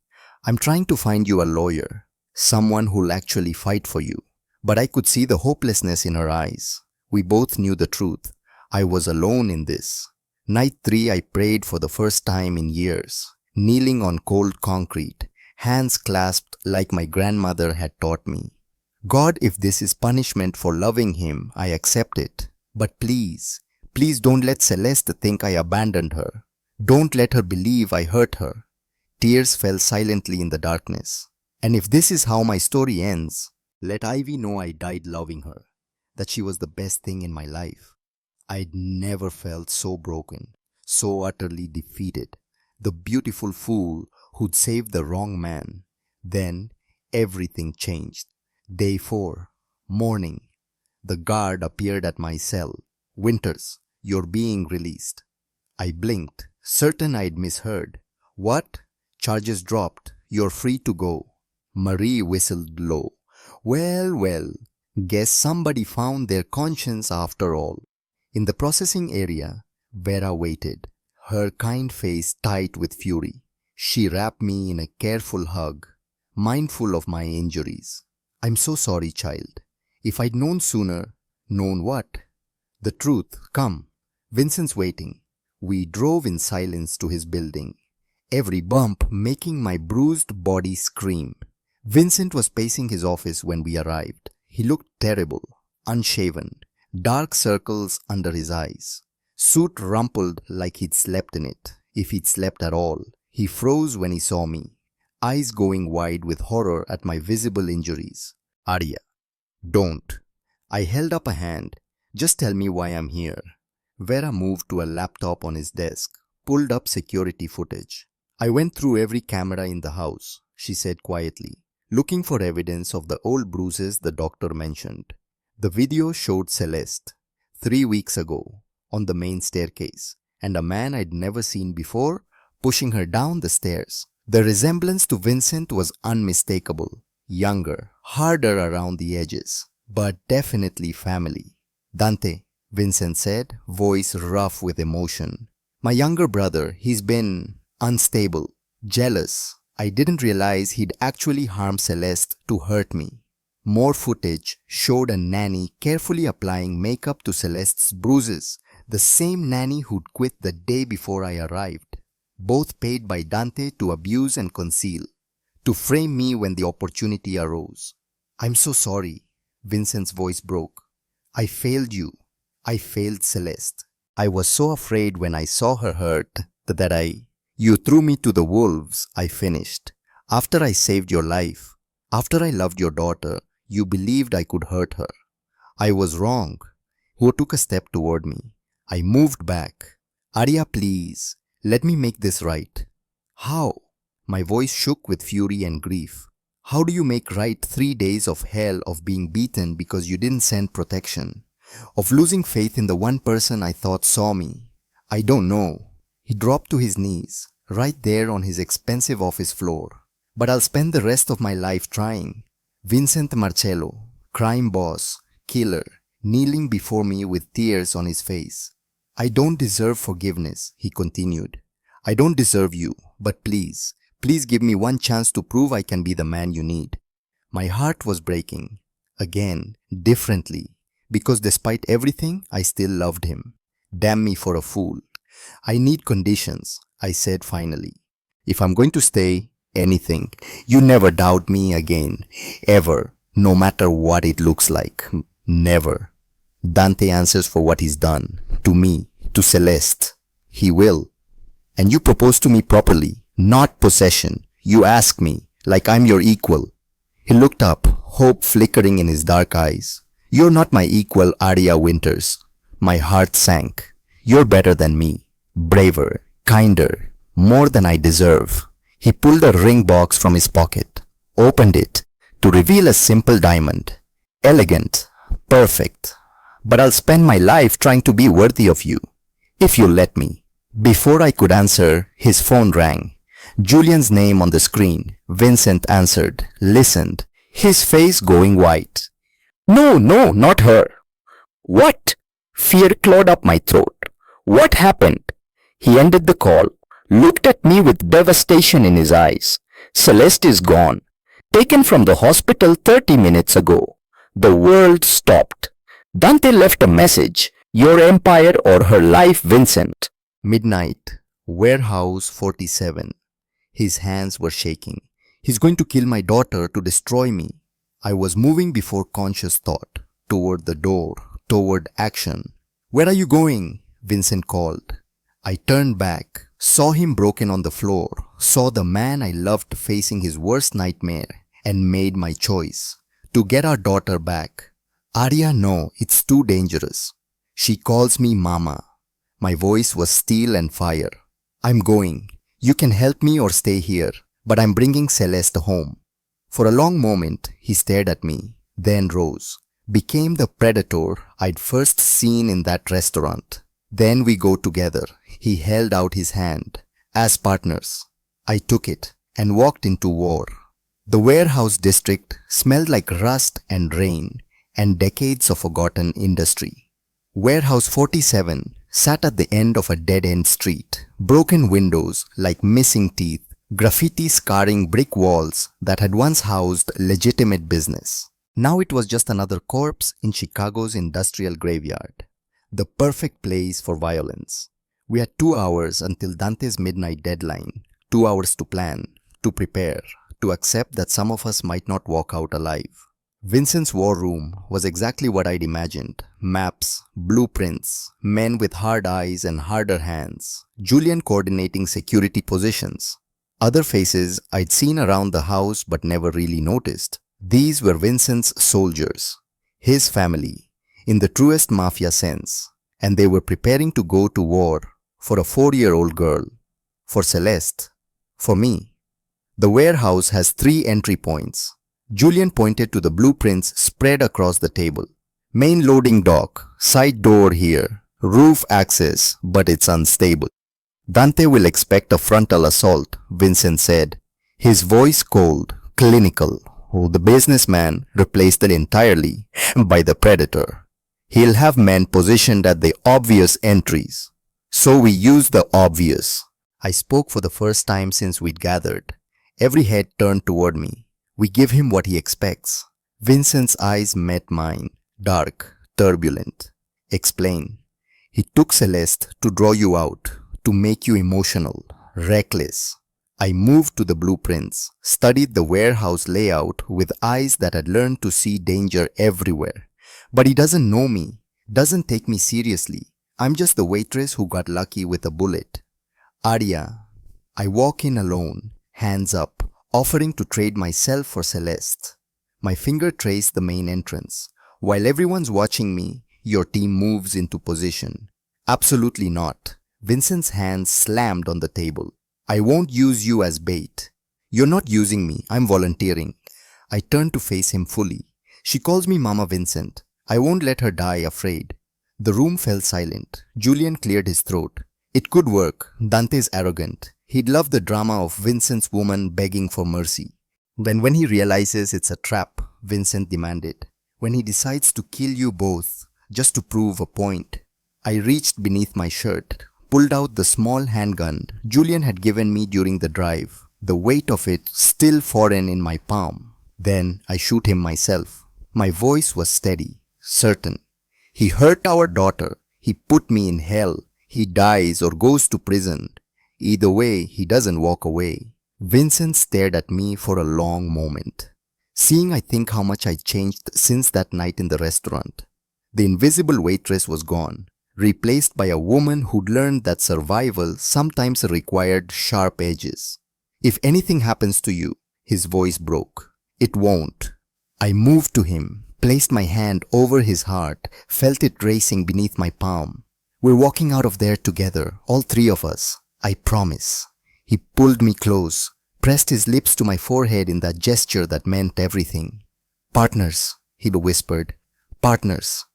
"I'm trying to find you a lawyer, someone who'll actually fight for you." But I could see the hopelessness in her eyes. We both knew the truth. I was alone in this. Night 3, I prayed for the first time in years, kneeling on cold concrete, hands clasped like my grandmother had taught me. "God, if this is punishment for loving him, I accept it. But please, please don't let Celeste think I abandoned her. Don't let her believe I hurt her." Tears fell silently in the darkness. "And if this is how my story ends, let Ivy know I died loving her, that she was the best thing in my life." I'd never felt so broken, so utterly defeated. The beautiful fool who'd saved the wrong man. Then everything changed. Day 4, morning. The guard appeared at my cell. "Winters, you're being released." I blinked, certain I'd misheard. "What?" "Charges dropped. You're free to go." Marie whistled low. Well, well, guess somebody found their conscience after all. In the processing area, Vera waited, her kind face tight with fury. She wrapped me in a careful hug, mindful of my injuries. "I'm so sorry, child. If I'd known sooner." "Known what?" "The truth. Come. Vincent's waiting." We drove in silence to his building, every bump making my bruised body scream. Vincent was pacing his office when we arrived. He looked terrible, unshaven, dark circles under his eyes, suit rumpled like he'd slept in it, if he'd slept at all. He froze when he saw me, eyes going wide with horror at my visible injuries. "Arya, don't." I held up a hand. "Just tell me why I'm here." Vera moved to a laptop on his desk, pulled up security footage. I went through every camera in the house, she said quietly, looking for evidence of the old bruises the doctor mentioned. The video showed Celeste, 3 weeks ago, on the main staircase, and a man I'd never seen before pushing her down the stairs. The resemblance to Vincent was unmistakable. Younger, harder around the edges, but definitely family. Dante, Vincent said, voice rough with emotion. My younger brother, he's been unstable, jealous. I didn't realize he'd actually harm Celeste to hurt me. More footage showed a nanny carefully applying makeup to Celeste's bruises, the same nanny who'd quit the day before I arrived. Both paid by Dante to abuse and conceal, to frame me when the opportunity arose. I'm so sorry, Vincent's voice broke. I failed you. I failed Celeste. I was so afraid when I saw her hurt that You threw me to the wolves, I finished. After I saved your life, after I loved your daughter, you believed I could hurt her. I was wrong. Who took a step toward me? I moved back. Arya, please, let me make this right. How? My voice shook with fury and grief. How do you make right 3 days of hell of being beaten because you didn't send protection? Of losing faith in the one person I thought saw me? I don't know. He dropped to his knees, right there on his expensive office floor. But I'll spend the rest of my life trying. Vincent Marcello, crime boss, killer, kneeling before me with tears on his face. I don't deserve forgiveness, he continued. I don't deserve you, but please give me one chance to prove I can be the man you need. My heart was breaking. Again, differently, because despite everything, I still loved him. Damn me for a fool. I need conditions, I said finally. If I'm going to stay, anything, you never doubt me again, ever, no matter what it looks like. Never. Dante answers for what he's done, to me, to Celeste. He will. And you propose to me properly, not possession. You ask me, like I'm your equal. He looked up, hope flickering in his dark eyes. You're not my equal, Arya Winters. My heart sank. You're better than me. Braver, kinder, more than I deserve. He pulled a ring box from his pocket, opened it, to reveal a simple diamond. Elegant, perfect. But I'll spend my life trying to be worthy of you, if you'll let me. Before I could answer, his phone rang. Julian's name on the screen. Vincent answered, listened, his face going white. No, not her. What? Fear clawed up my throat. What happened? He ended the call, looked at me with devastation in his eyes. Celeste is gone. Taken from the hospital 30 minutes ago. The world stopped. Dante left a message. Your empire or her life, Vincent. Midnight. Warehouse 47. His hands were shaking. He's going to kill my daughter to destroy me. I was moving before conscious thought. Toward the door. Toward action. Where are you going? Vincent called. I turned back. Saw him broken on the floor. Saw the man I loved facing his worst nightmare. And made my choice. To get our daughter back. Arya, no, it's too dangerous. She calls me Mama. My voice was steel and fire. I'm going. You can help me or stay here, but I'm bringing Celeste home. For a long moment, he stared at me, then rose. Became the predator I'd first seen in that restaurant. Then we go together. He held out his hand. As partners. I took it and walked into war. The warehouse district smelled like rust and rain and decades of forgotten industry. Warehouse 47 sat at the end of a dead-end street, broken windows like missing teeth, graffiti scarring brick walls that had once housed legitimate business. Now it was just another corpse in Chicago's industrial graveyard, the perfect place for violence. We had 2 hours until Dante's midnight deadline, 2 hours to plan, to prepare, to accept that some of us might not walk out alive. Vincent's war room was exactly what I'd imagined. Maps, blueprints, men with hard eyes and harder hands, Julian coordinating security positions. Other faces I'd seen around the house but never really noticed. These were Vincent's soldiers, his family, in the truest mafia sense. and they were preparing to go to war for a 4-year-old girl, for Celeste, for me. The warehouse has 3 entry points. Julian pointed to the blueprints spread across the table. Main loading dock, side door here, roof access, but it's unstable. Dante will expect a frontal assault, Vincent said, his voice cold, clinical. Oh, the businessman replaced it entirely by the predator. He'll have men positioned at the obvious entries. So we use the obvious. I spoke for the first time since we'd gathered. Every head turned toward me. We give him what he expects. Vincent's eyes met mine, dark, turbulent. Explain. He took Celeste to draw you out, to make you emotional, reckless. I moved to the blueprints, studied the warehouse layout with eyes that had learned to see danger everywhere. But he doesn't know me, doesn't take me seriously. I'm just the waitress who got lucky with a bullet. Arya. I walk in alone, hands up, offering to trade myself for Celeste. My finger traced the main entrance. While everyone's watching me, your team moves into position. Absolutely not. Vincent's hands slammed on the table. I won't use you as bait. You're not using me, I'm volunteering. I turn to face him fully. She calls me Mama Vincent. I won't let her die afraid. The room fell silent. Julian cleared his throat. It could work. Dante's arrogant. He'd love the drama of Vincent's woman begging for mercy. Then when he realizes it's a trap, Vincent demanded. When he decides to kill you both, just to prove a point. I reached beneath my shirt, pulled out the small handgun Julian had given me during the drive, the weight of it still foreign in my palm. Then I shoot him myself. My voice was steady, certain. He hurt our daughter. He put me in hell. He dies or goes to prison. Either way, he doesn't walk away. Vincent stared at me for a long moment. Seeing, I think, how much I changed since that night in the restaurant. The invisible waitress was gone, replaced by a woman who'd learned that survival sometimes required sharp edges. If anything happens to you, his voice broke. It won't. I moved to him, placed my hand over his heart, felt it racing beneath my palm. We're walking out of there together, all 3 of us. I promise. He pulled me close, pressed his lips to my forehead in that gesture that meant everything. Partners, he whispered. Partners.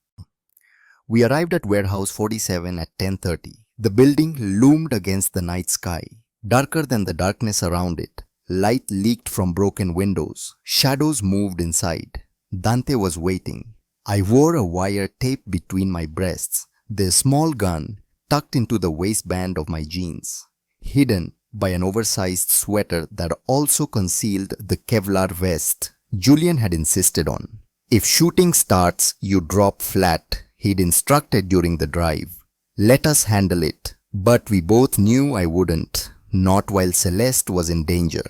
We arrived at Warehouse 47 at 10:30. The building loomed against the night sky, darker than the darkness around it. Light leaked from broken windows. Shadows moved inside. Dante was waiting. I wore a wire taped between my breasts, the small gun tucked into the waistband of my jeans, hidden by an oversized sweater that also concealed the Kevlar vest Julian had insisted on. If shooting starts, you drop flat, he'd instructed during the drive. Let us handle it. But we both knew I wouldn't, not while Celeste was in danger.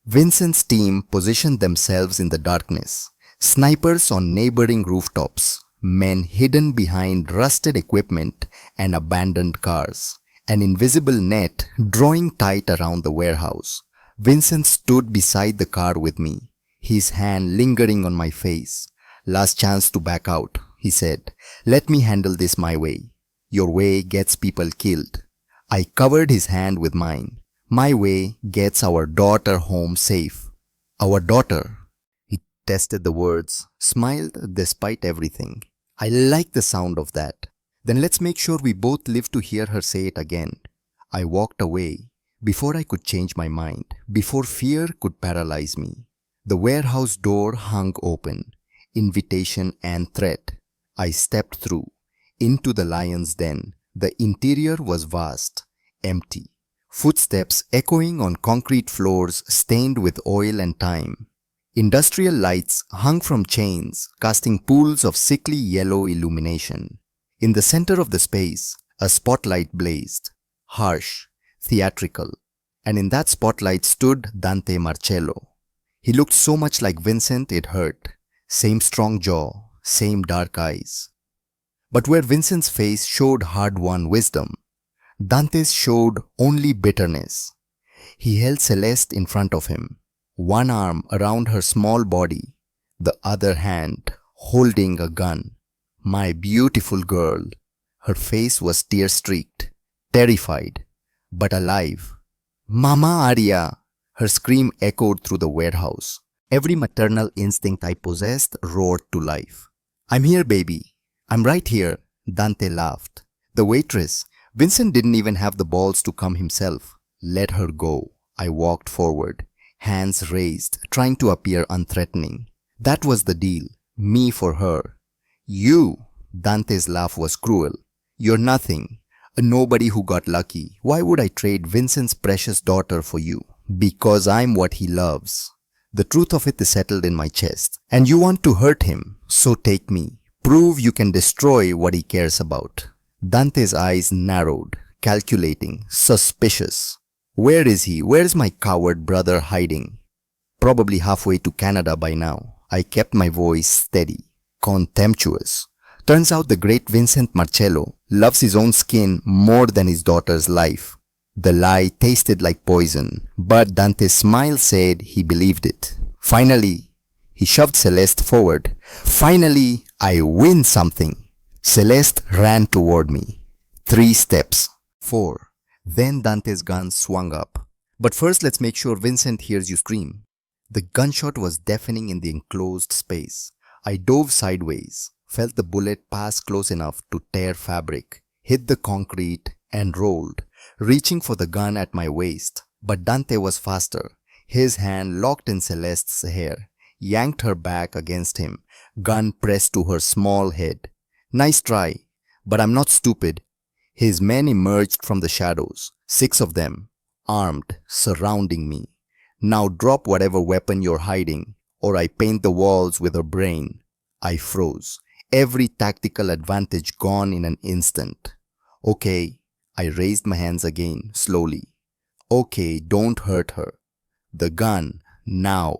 Vincent's team positioned themselves in the darkness. Snipers on neighboring rooftops, men hidden behind rusted equipment and abandoned cars. An invisible net drawing tight around the warehouse. Vincent stood beside the car with me, his hand lingering on my face. Last chance to back out, he said. Let me handle this my way. Your way gets people killed. I covered his hand with mine. My way gets our daughter home safe. Our daughter. He tested the words, smiled despite everything. I like the sound of that. Then let's make sure we both live to hear her say it again. I walked away before I could change my mind, before fear could paralyze me. The warehouse door hung open, invitation and threat. I stepped through, into the lion's den. The interior was vast, empty. Footsteps echoing on concrete floors stained with oil and time. Industrial lights hung from chains, casting pools of sickly yellow illumination. In the center of the space, a spotlight blazed, harsh, theatrical, and in that spotlight stood Dante Marcello. He looked so much like Vincent it hurt. Same strong jaw, same dark eyes. But where Vincent's face showed hard-won wisdom, Dante's showed only bitterness. He held Celeste in front of him, one arm around her small body, the other hand holding a gun. My beautiful girl. Her face was tear-streaked, terrified, but alive. Mama Arya! Her scream echoed through the warehouse. Every maternal instinct I possessed roared to life. I'm here, baby. I'm right here, Dante laughed. The waitress, Vincent didn't even have the balls to come himself. Let her go. I walked forward, hands raised, trying to appear unthreatening. That was the deal. Me for her. You! Dante's laugh was cruel. You're nothing. A nobody who got lucky. Why would I trade Vincent's precious daughter for you? Because I'm what he loves. The truth of it is settled in my chest. And you want to hurt him, so take me. Prove you can destroy what he cares about. Dante's eyes narrowed, calculating, suspicious. Where is he? Where's my coward brother hiding? Probably halfway to Canada by now. I kept my voice steady, contemptuous. Turns out the great Vincent Marcello loves his own skin more than his daughter's life. The lie tasted like poison, but Dante's smile said he believed it. Finally, he shoved Celeste forward. Finally, I win something. Celeste ran toward me. 3 steps. 4. Then Dante's gun swung up. But first let's make sure Vincent hears you scream. The gunshot was deafening in the enclosed space. I dove sideways, felt the bullet pass close enough to tear fabric, hit the concrete, and rolled, reaching for the gun at my waist. But Dante was faster. His hand locked in Celeste's hair, yanked her back against him, gun pressed to her small head. Nice try, but I'm not stupid. His men emerged from the shadows, 6 of them, armed, surrounding me. Now drop whatever weapon you're hiding, or I paint the walls with her brain. I froze, every tactical advantage gone in an instant. Okay, I raised my hands again, slowly. Okay, don't hurt her. The gun, now.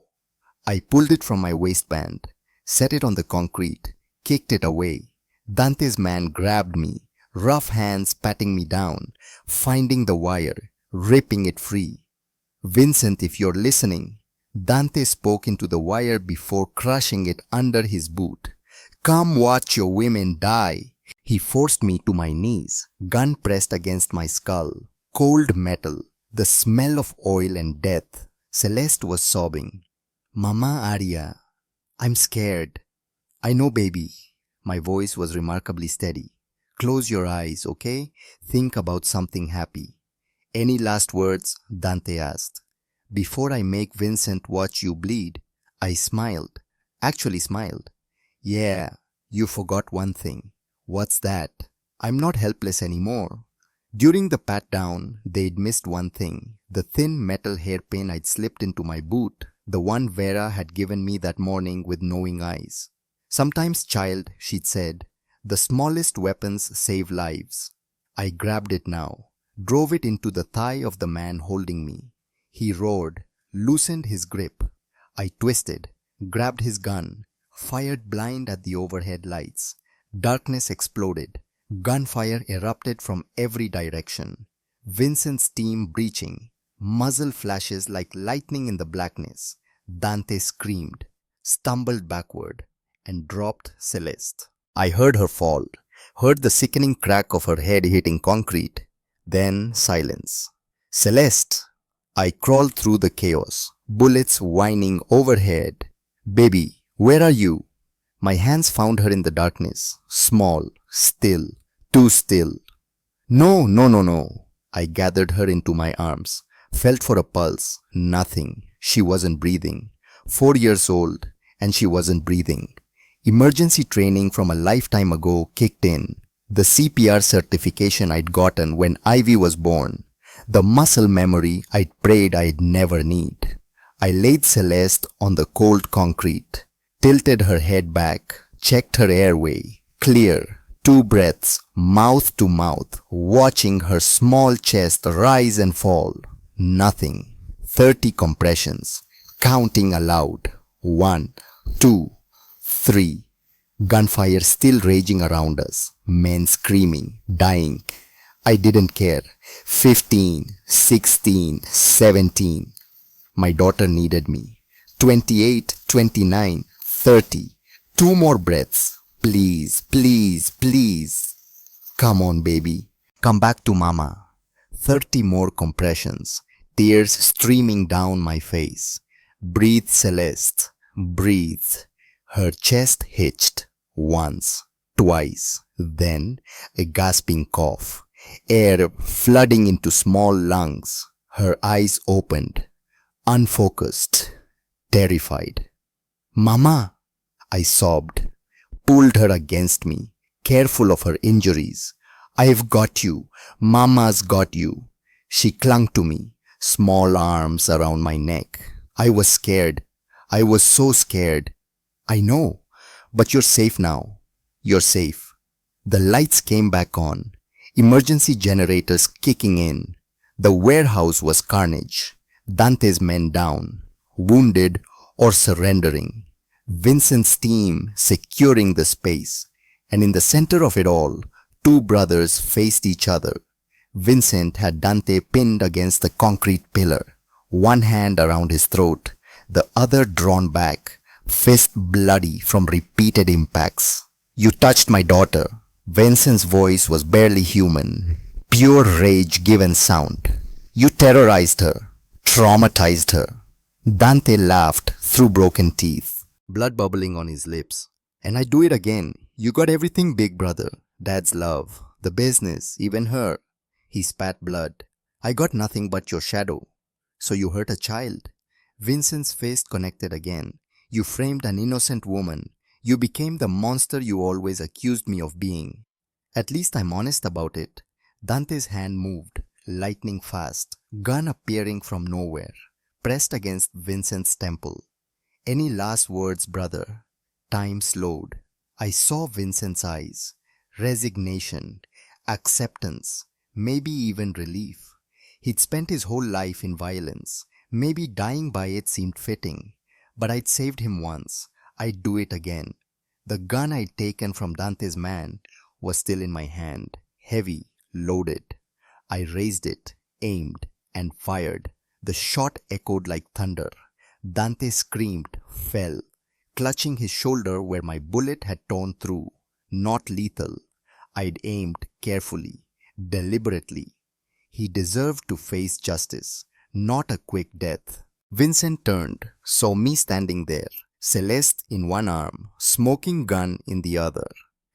I pulled it from my waistband, set it on the concrete, kicked it away. Dante's man grabbed me, rough hands patting me down, finding the wire, ripping it free. Vincent, if you're listening, Dante spoke into the wire before crushing it under his boot. Come watch your women die. He forced me to my knees, gun pressed against my skull. Cold metal, the smell of oil and death. Celeste was sobbing. Mama Arya, I'm scared. I know, baby. My voice was remarkably steady. Close your eyes, okay? Think about something happy. Any last words? Dante asked. Before I make Vincent watch you bleed, I smiled. Actually smiled. Yeah, you forgot one thing. What's that? I'm not helpless anymore. During the pat-down, they'd missed one thing. The thin metal hairpin I'd slipped into my boot, the one Vera had given me that morning with knowing eyes. Sometimes, child, she'd said, the smallest weapons save lives. I grabbed it now, drove it into the thigh of the man holding me. He roared, loosened his grip. I twisted, grabbed his gun, fired blind at the overhead lights. Darkness exploded. Gunfire erupted from every direction. Vincent's team breaching, muzzle flashes like lightning in the blackness. Dante screamed, stumbled backward, and dropped Celeste. I heard her fall, heard the sickening crack of her head hitting concrete. Then silence. Celeste! I crawled through the chaos, bullets whining overhead. Baby, where are you? My hands found her in the darkness, small, still, too still. No, no, no, no. I gathered her into my arms, felt for a pulse. Nothing. She wasn't breathing. 4 years old, and she wasn't breathing. Emergency training from a lifetime ago kicked in. The CPR certification I'd gotten when Ivy was born. The muscle memory I'd prayed I'd never need. I laid Celeste on the cold concrete, tilted her head back, checked her airway, clear, 2 breaths, mouth to mouth, watching her small chest rise and fall. Nothing. 30 compressions, counting aloud. 1, 2, 3. Gunfire still raging around us. Men screaming, dying. I didn't care. 15, 16, 17. My daughter needed me. 28, 29, 30. 2 more breaths. Please, please, please. Come on, baby. Come back to mama. 30 more compressions. Tears streaming down my face. Breathe, Celeste. Breathe. Her chest hitched. Once. Twice. Then a gasping cough. Air flooding into small lungs. Her eyes opened. Unfocused. Terrified. Mama! I sobbed. Pulled her against me. Careful of her injuries. I've got you. Mama's got you. She clung to me, small arms around my neck. I was scared. I was so scared. I know, but you're safe now. You're safe. The lights came back on. Emergency generators kicking in. The warehouse was carnage. Dante's men down, wounded or surrendering. Vincent's team securing the space. And in the center of it all, two brothers faced each other. Vincent had Dante pinned against the concrete pillar, one hand around his throat, the other drawn back, fist bloody from repeated impacts. You touched my daughter. Vincent's voice was barely human, pure rage given sound. You terrorized her, traumatized her. Dante laughed through broken teeth, blood bubbling on his lips. And I do it again. You got everything, big brother. Dad's love, the business, even her. He spat blood. I got nothing but your shadow. So you hurt a child. Vincent's face connected again. You framed an innocent woman. You became the monster you always accused me of being. At least I'm honest about it. Dante's hand moved, lightning fast, gun appearing from nowhere, pressed against Vincent's temple. Any last words, brother? Time slowed. I saw Vincent's eyes. Resignation, acceptance, maybe even relief. He'd spent his whole life in violence. Maybe dying by it seemed fitting. But I'd saved him once. I'd do it again. The gun I'd taken from Dante's man was still in my hand, heavy, loaded. I raised it, aimed, and fired. The shot echoed like thunder. Dante screamed, fell, clutching his shoulder where my bullet had torn through. Not lethal. I'd aimed carefully, deliberately. He deserved to face justice, not a quick death. Vincent turned, saw me standing there, Celeste in one arm, smoking gun in the other.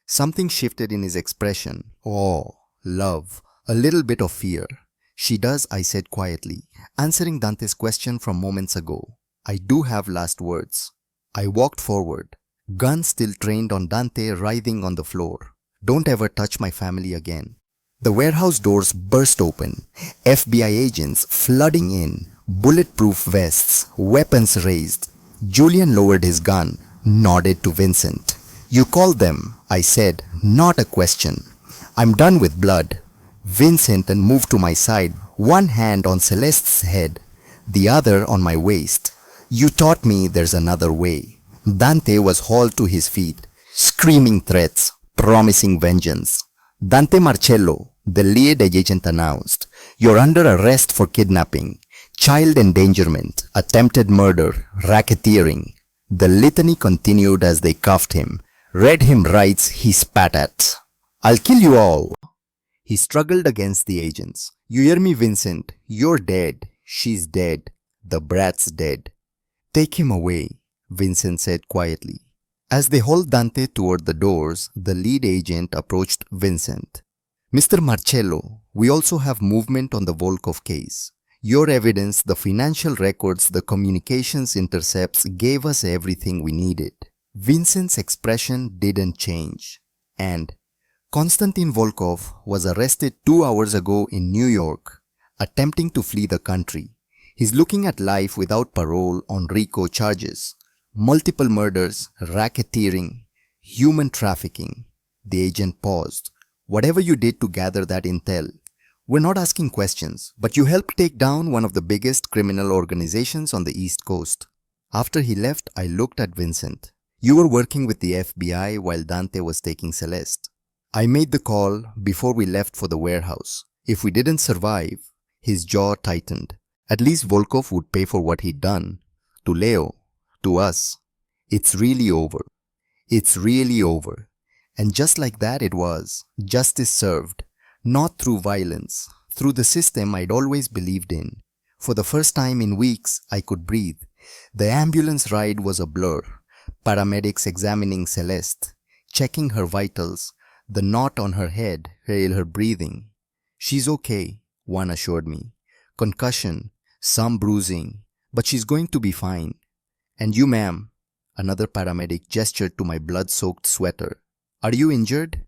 Something shifted in his expression. Awe, love, a little bit of fear. She does, I said quietly, answering Dante's question from moments ago. I do have last words. I walked forward, gun still trained on Dante writhing on the floor. Don't ever touch my family again. The warehouse doors burst open, FBI agents flooding in, bulletproof vests, weapons raised. Julian lowered his gun, nodded to Vincent. You called them, I said, not a question. I'm done with blood. Vincent and moved to my side, one hand on Celeste's head, the other on my waist. You taught me there's another way. Dante was hauled to his feet, screaming threats, promising vengeance. Dante Marcello, the lead agent announced, you're under arrest for kidnapping, child endangerment, attempted murder, racketeering. The litany continued as they cuffed him, read him rights he spat at. I'll kill you all. He struggled against the agents. You hear me, Vincent? You're dead. She's dead. The brat's dead. Take him away, Vincent said quietly. As they hauled Dante toward the doors, the lead agent approached Vincent. Mr. Marcello, we also have movement on the Volkov case. Your evidence, the financial records, the communications intercepts gave us everything we needed. Vincent's expression didn't change. And Konstantin Volkov was arrested 2 hours ago in New York, attempting to flee the country. He's looking at life without parole on RICO charges. Multiple murders, racketeering, human trafficking. The agent paused. Whatever you did to gather that intel, we're not asking questions, but you helped take down one of the biggest criminal organizations on the East Coast. After he left, I looked at Vincent. You were working with the FBI while Dante was taking Celeste. I made the call before we left for the warehouse. If we didn't survive, his jaw tightened. At least Volkov would pay for what he'd done. To Leo, to us. It's really over. It's really over. And just like that it was, justice served, not through violence, through the system I'd always believed in. For the first time in weeks, I could breathe. The ambulance ride was a blur. Paramedics examining Celeste, checking her vitals, the knot on her head, her breathing. She's okay, one assured me. Concussion, some bruising, but she's going to be fine. And you, ma'am, another paramedic gestured to my blood-soaked sweater. Are you injured?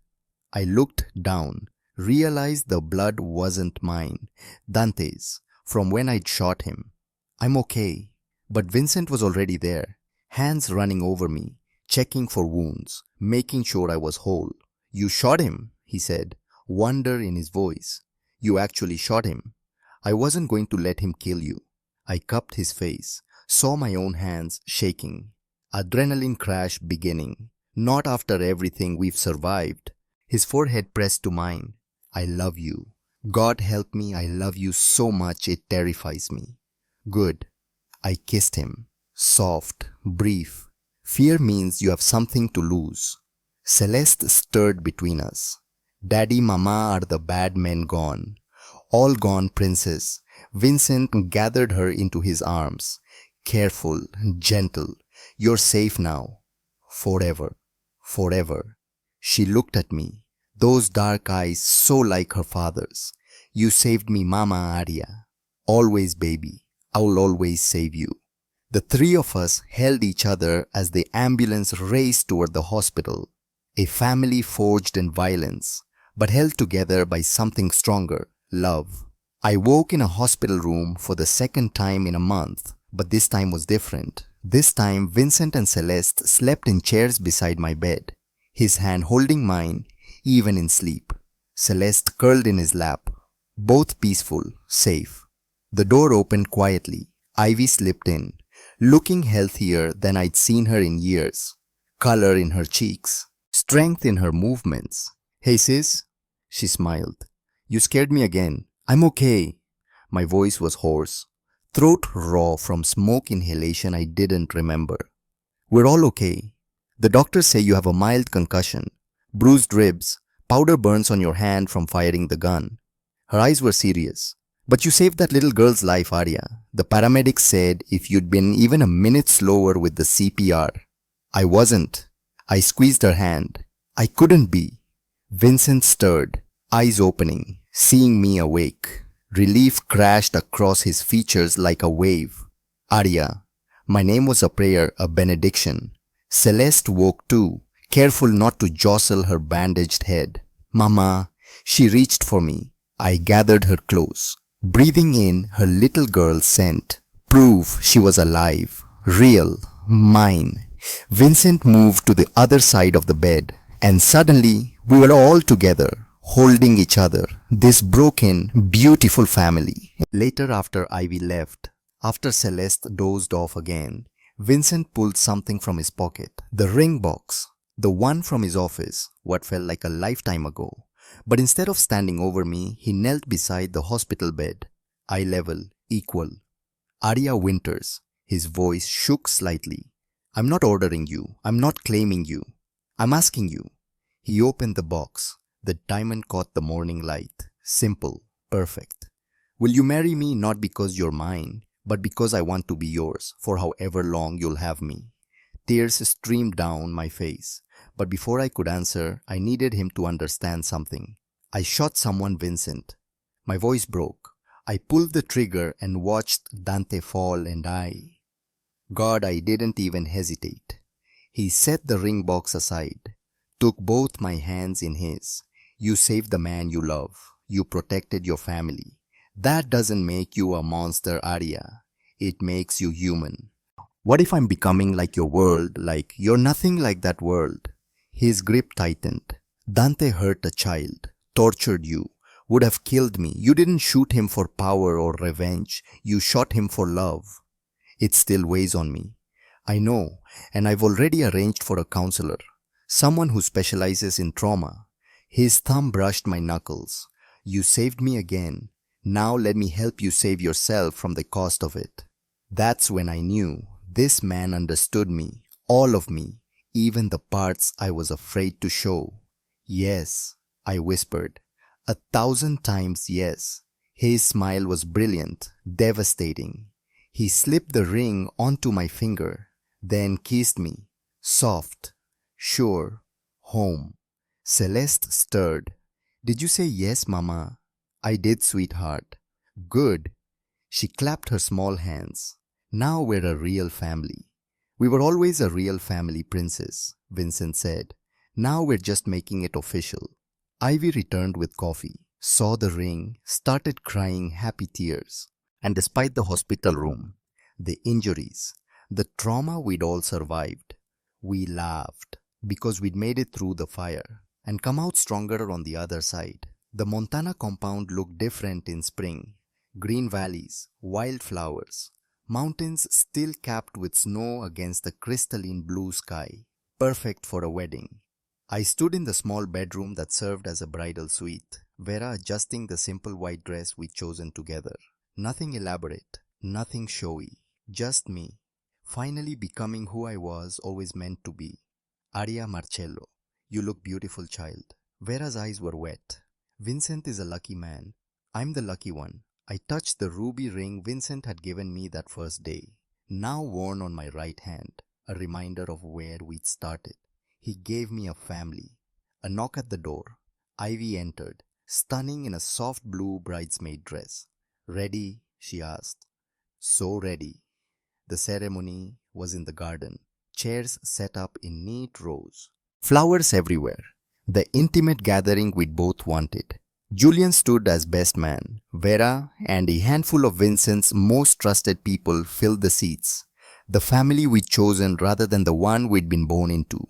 I looked down, realized the blood wasn't mine, Dante's, from when I'd shot him. I'm okay, but Vincent was already there, hands running over me, checking for wounds, making sure I was whole. You shot him, he said, wonder in his voice. You actually shot him. I wasn't going to let him kill you. I cupped his face, saw my own hands shaking. Adrenaline crash beginning. Not after everything we've survived. His forehead pressed to mine. I love you. God help me, I love you so much it terrifies me. Good. I kissed him. Soft, brief. Fear means you have something to lose. Celeste stirred between us. Daddy, Mama are the bad men gone. All gone, princess. Vincent gathered her into his arms. Careful, gentle. You're safe now. Forever. Forever. She looked at me. Those dark eyes so like her father's. You saved me, Mama Arya. Always, baby. I'll always save you. The three of us held each other as the ambulance raced toward the hospital. A family forged in violence, but held together by something stronger, love. I woke in a hospital room for the second time in a month, but this time was different. This time, Vincent and Celeste slept in chairs beside my bed, his hand holding mine, even in sleep. Celeste curled in his lap, both peaceful, safe. The door opened quietly. Ivy slipped in, looking healthier than I'd seen her in years. Color in her cheeks, strength in her movements. Hey sis, she smiled. You scared me again. I'm okay. My voice was hoarse, throat raw from smoke inhalation I didn't remember. We're all okay. The doctors say you have a mild concussion, bruised ribs, powder burns on your hand from firing the gun. Her eyes were serious. But you saved that little girl's life, Arya. The paramedics said if you'd been even a minute slower with the CPR. I wasn't. I squeezed her hand. I couldn't be. Vincent stirred, eyes opening, seeing me awake. Relief crashed across his features like a wave. Arya. My name was a prayer, a benediction. Celeste woke too, careful not to jostle her bandaged head. Mama. She reached for me. I gathered her close. Breathing in her little girl's scent. Proof she was alive. Real. Mine. Vincent moved to the other side of the bed, and suddenly we were all together, holding each other, this broken, beautiful family. Later, after Ivy left, after Celeste dozed off again, Vincent pulled something from his pocket. The ring box. The one from his office, what felt like a lifetime ago. But instead of standing over me, he knelt beside the hospital bed, eye level, equal. Arya Winters. His voice shook slightly. I'm not ordering you. I'm not claiming you. I'm asking you. He opened the box. The diamond caught the morning light. Simple. Perfect. Will you marry me not because you're mine, but because I want to be yours for however long you'll have me? Tears streamed down my face. But before I could answer, I needed him to understand something. I shot someone, Vincent. My voice broke. I pulled the trigger and watched Dante fall, and God, I didn't even hesitate. He set the ring box aside, took both my hands in his. You saved the man you love. You protected your family. That doesn't make you a monster, Arya. It makes you human. What if I'm becoming like your world, like you're nothing like that world? His grip tightened. Dante hurt a child, tortured you, would have killed me. You didn't shoot him for power or revenge. You shot him for love. It still weighs on me. I know, and I've already arranged for a counselor, someone who specializes in trauma. His thumb brushed my knuckles. You saved me again. Now let me help you save yourself from the cost of it. That's when I knew this man understood me, all of me. Even the parts I was afraid to show. Yes, I whispered. 1,000 times yes. His smile was brilliant, devastating. He slipped the ring onto my finger, then kissed me. Soft, sure, home. Celeste stirred. Did you say yes, Mama? I did, sweetheart. Good. She clapped her small hands. Now we're a real family. We were always a real family, Princess, Vincent said. Now we're just making it official. Ivy returned with coffee, saw the ring, started crying happy tears. And despite the hospital room, the injuries, the trauma we'd all survived, we laughed because we'd made it through the fire and come out stronger on the other side. The Montana compound looked different in spring. Green valleys, wildflowers, mountains still capped with snow against the crystalline blue sky, perfect for a wedding. I stood in the small bedroom that served as a bridal suite, Vera adjusting the simple white dress we'd chosen together. Nothing elaborate, nothing showy, just me, finally becoming who I was always meant to be. Aria Marcello, you look beautiful, child. Vera's eyes were wet. Vincent is a lucky man. I'm the lucky one. I touched the ruby ring Vincent had given me that first day, now worn on my right hand, a reminder of where we'd started. He gave me a family. A knock at the door. Ivy entered, stunning in a soft blue bridesmaid dress. Ready? She asked. So ready. The ceremony was in the garden, chairs set up in neat rows. Flowers everywhere. The intimate gathering we'd both wanted. Julian stood as best man. Vera and a handful of Vincent's most trusted people filled the seats. The family we'd chosen rather than the one we'd been born into.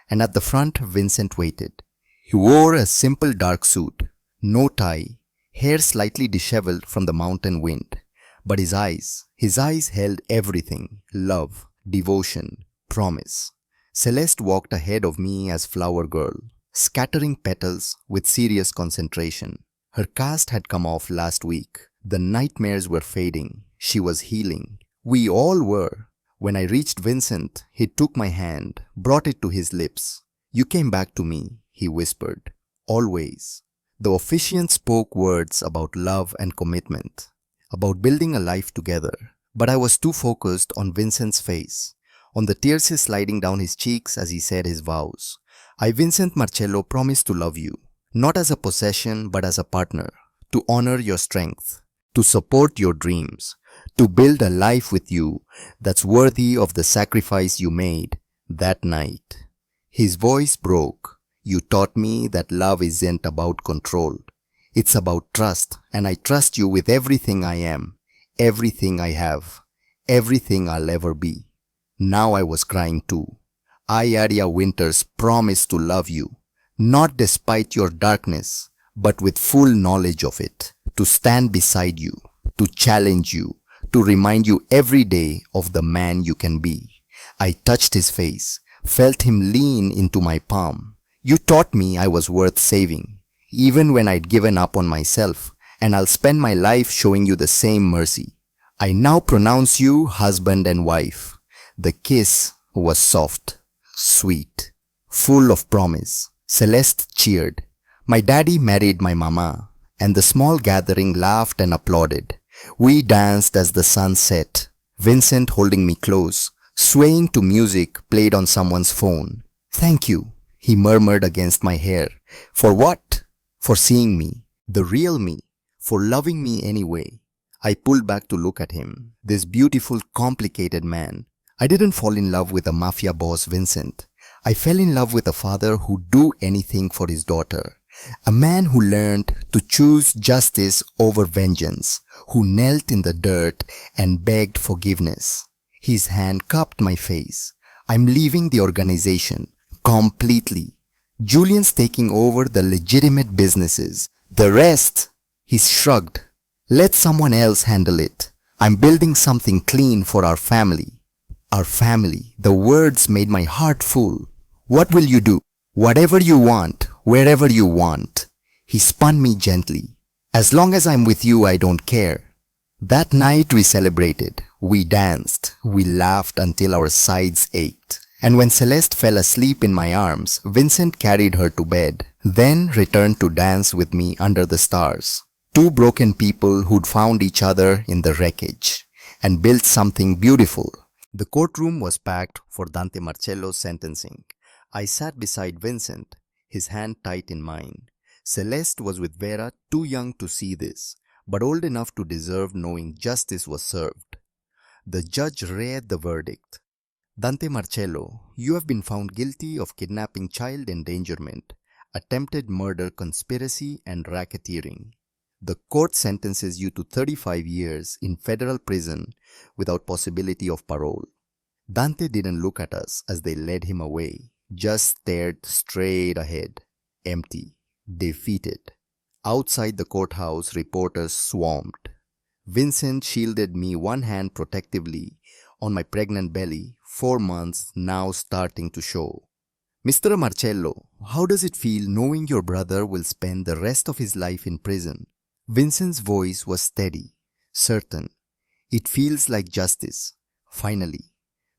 And at the front, Vincent waited. He wore a simple dark suit, no tie, hair slightly disheveled from the mountain wind. But his eyes held everything: love, devotion, promise. Celeste walked ahead of me as flower girl, scattering petals with serious concentration. Her cast had come off last week. The nightmares were fading. She was healing. We all were. When I reached Vincent, he took my hand, brought it to his lips. You came back to me, he whispered. Always. The officiant spoke words about love and commitment, about building a life together. But I was too focused on Vincent's face, on the tears sliding down his cheeks as he said his vows. I, Vincent Marcello, promise to love you, not as a possession but as a partner, to honor your strength, to support your dreams, to build a life with you that's worthy of the sacrifice you made that night. His voice broke. You taught me that love isn't about control. It's about trust, and I trust you with everything I am, everything I have, everything I'll ever be. Now I was crying too. I, Aria Winters, promise to love you, not despite your darkness, but with full knowledge of it, to stand beside you, to challenge you, to remind you every day of the man you can be. I touched his face, felt him lean into my palm. You taught me I was worth saving, even when I'd given up on myself, and I'll spend my life showing you the same mercy. I now pronounce you husband and wife. The kiss was soft, sweet, full of promise. Celeste cheered. My daddy married my mama, and the small gathering laughed and applauded. We danced as the sun set, Vincent holding me close, swaying to music played on someone's phone. Thank you, he murmured against my hair. For what? For seeing me, the real me, for loving me anyway. I pulled back to look at him, this beautiful, complicated man. I didn't fall in love with a mafia boss, Vincent. I fell in love with a father who'd do anything for his daughter. A man who learned to choose justice over vengeance, who knelt in the dirt and begged forgiveness. His hand cupped my face. I'm leaving the organization completely. Julian's taking over the legitimate businesses. The rest, he shrugged. Let someone else handle it. I'm building something clean for our family. Our family. The words made my heart full. What will you do? Whatever you want, wherever you want. He spun me gently. As long as I'm with you, I don't care. That night we celebrated. We danced. We laughed until our sides ached. And when Celeste fell asleep in my arms, Vincent carried her to bed, then returned to dance with me under the stars. Two broken people who'd found each other in the wreckage and built something beautiful. The courtroom was packed for Dante Marcello's sentencing. I sat beside Vincent, his hand tight in mine. Celeste was with Vera, too young to see this, but old enough to deserve knowing justice was served. The judge read the verdict. Dante Marcello, you have been found guilty of kidnapping, child endangerment, attempted murder, conspiracy, and racketeering. The court sentences you to 35 years in federal prison without possibility of parole. Dante didn't look at us as they led him away, just stared straight ahead, empty, defeated. Outside the courthouse, reporters swarmed. Vincent shielded me, one hand protectively on my pregnant belly, 4 months now starting to show. Mr. Marcello, how does it feel knowing your brother will spend the rest of his life in prison? Vincent's voice was steady, certain. It feels like justice. Finally.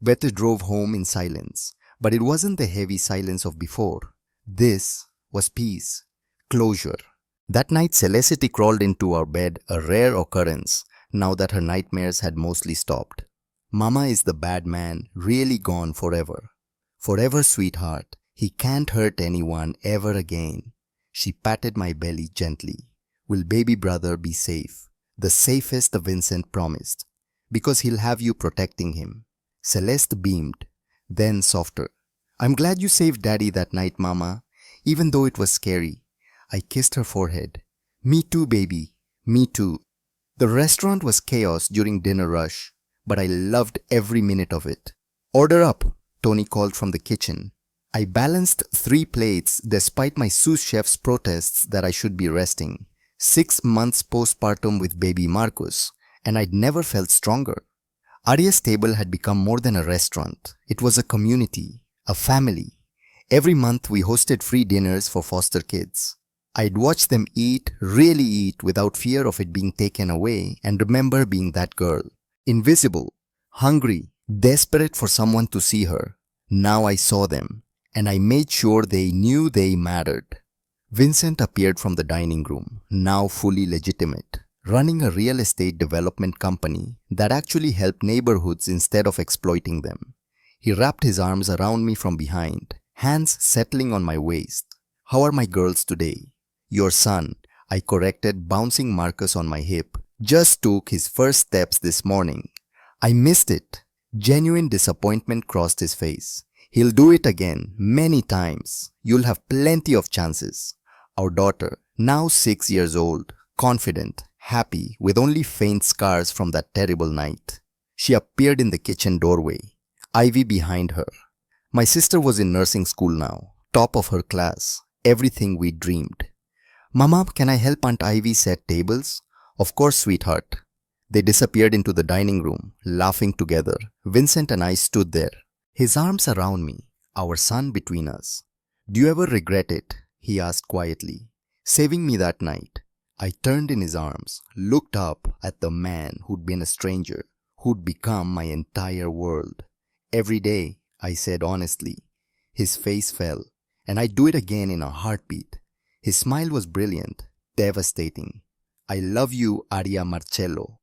Betty drove home in silence, but it wasn't the heavy silence of before. This was peace, closure. That night, Felicity crawled into our bed, a rare occurrence, now that her nightmares had mostly stopped. Mama is the bad man, really gone forever. Forever, sweetheart. He can't hurt anyone ever again. She patted my belly gently. Will baby brother be safe? The safest Vincent promised, because he'll have you protecting him. Celeste beamed, then softer. I'm glad you saved Daddy that night, Mama, even though it was scary. I kissed her forehead. Me too, baby. Me too. The restaurant was chaos during dinner rush, but I loved every minute of it. Order up, Tony called from the kitchen. I balanced 3 plates despite my sous chef's protests that I should be resting. 6 months postpartum with baby Marcus, and I'd never felt stronger. Arya's table had become more than a restaurant. It was a community, a family. Every month we hosted free dinners for foster kids. I'd watch them eat, really eat, without fear of it being taken away, and remember being that girl. Invisible, hungry, desperate for someone to see her. Now I saw them, and I made sure they knew they mattered. Vincent appeared from the dining room, now fully legitimate, running a real estate development company that actually helped neighborhoods instead of exploiting them. He wrapped his arms around me from behind, hands settling on my waist. How are my girls today? Your son, I corrected, bouncing Marcus on my hip, just took his first steps this morning. I missed it. Genuine disappointment crossed his face. He'll do it again, many times. You'll have plenty of chances. Our daughter, now 6 years old, confident, happy, with only faint scars from that terrible night. She appeared in the kitchen doorway, Ivy behind her. My sister was in nursing school now, top of her class, everything we dreamed. Mama, can I help Aunt Ivy set tables? Of course, sweetheart. They disappeared into the dining room, laughing together. Vincent and I stood there, his arms around me, our son between us. Do you ever regret it? He asked quietly. Saving me that night. I turned in his arms, looked up at the man who'd been a stranger, who'd become my entire world. Every day, I said honestly. His face fell, and I'd do it again in a heartbeat. His smile was brilliant, devastating. I love you, Arya Marcello.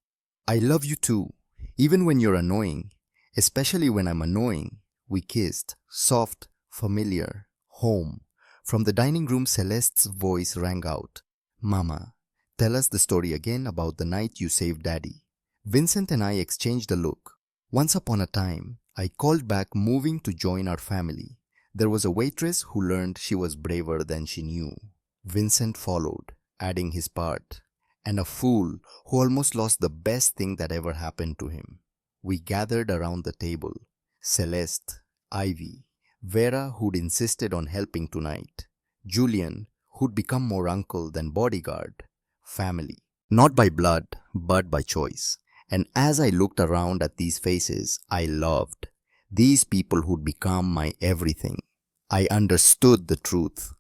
I love you too, even when you're annoying, especially when I'm annoying. We kissed, soft, familiar, home. From the dining room, Celeste's voice rang out. Mama, tell us the story again about the night you saved Daddy. Vincent and I exchanged a look. Once upon a time, I called back, moving to join our family. There was a waitress who learned she was braver than she knew. Vincent followed, adding his part. And a fool who almost lost the best thing that ever happened to him. We gathered around the table. Celeste, Ivy, Vera, who'd insisted on helping tonight, Julian, who'd become more uncle than bodyguard. Family. Not by blood, but by choice. And as I looked around at these faces, I loved. These people who'd become my everything. I understood the truth.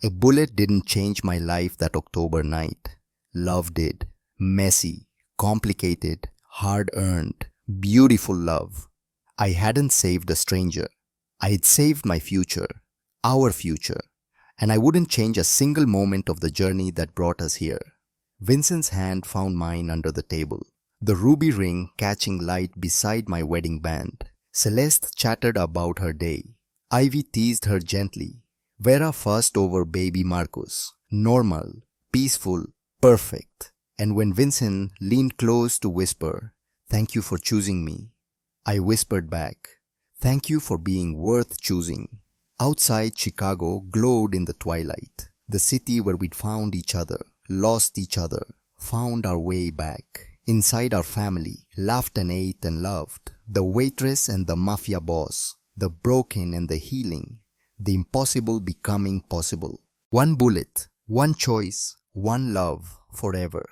A bullet didn't change my life that October night. Love did. Messy, complicated, hard-earned, beautiful love. I hadn't saved a stranger. I'd saved my future, our future, and I wouldn't change a single moment of the journey that brought us here. Vincent's hand found mine under the table, the ruby ring catching light beside my wedding band. Celeste chattered about her day. Ivy teased her gently. Vera fussed over baby Marcus. Normal, peaceful, perfect. And when Vincent leaned close to whisper, "Thank you for choosing me," I whispered back, "Thank you for being worth choosing." Outside, Chicago glowed in the twilight. The city where we'd found each other, lost each other, found our way back. Inside, our family laughed and ate and loved. The waitress and the mafia boss, the broken and the healing, the impossible becoming possible. One bullet, one choice, one love, forever.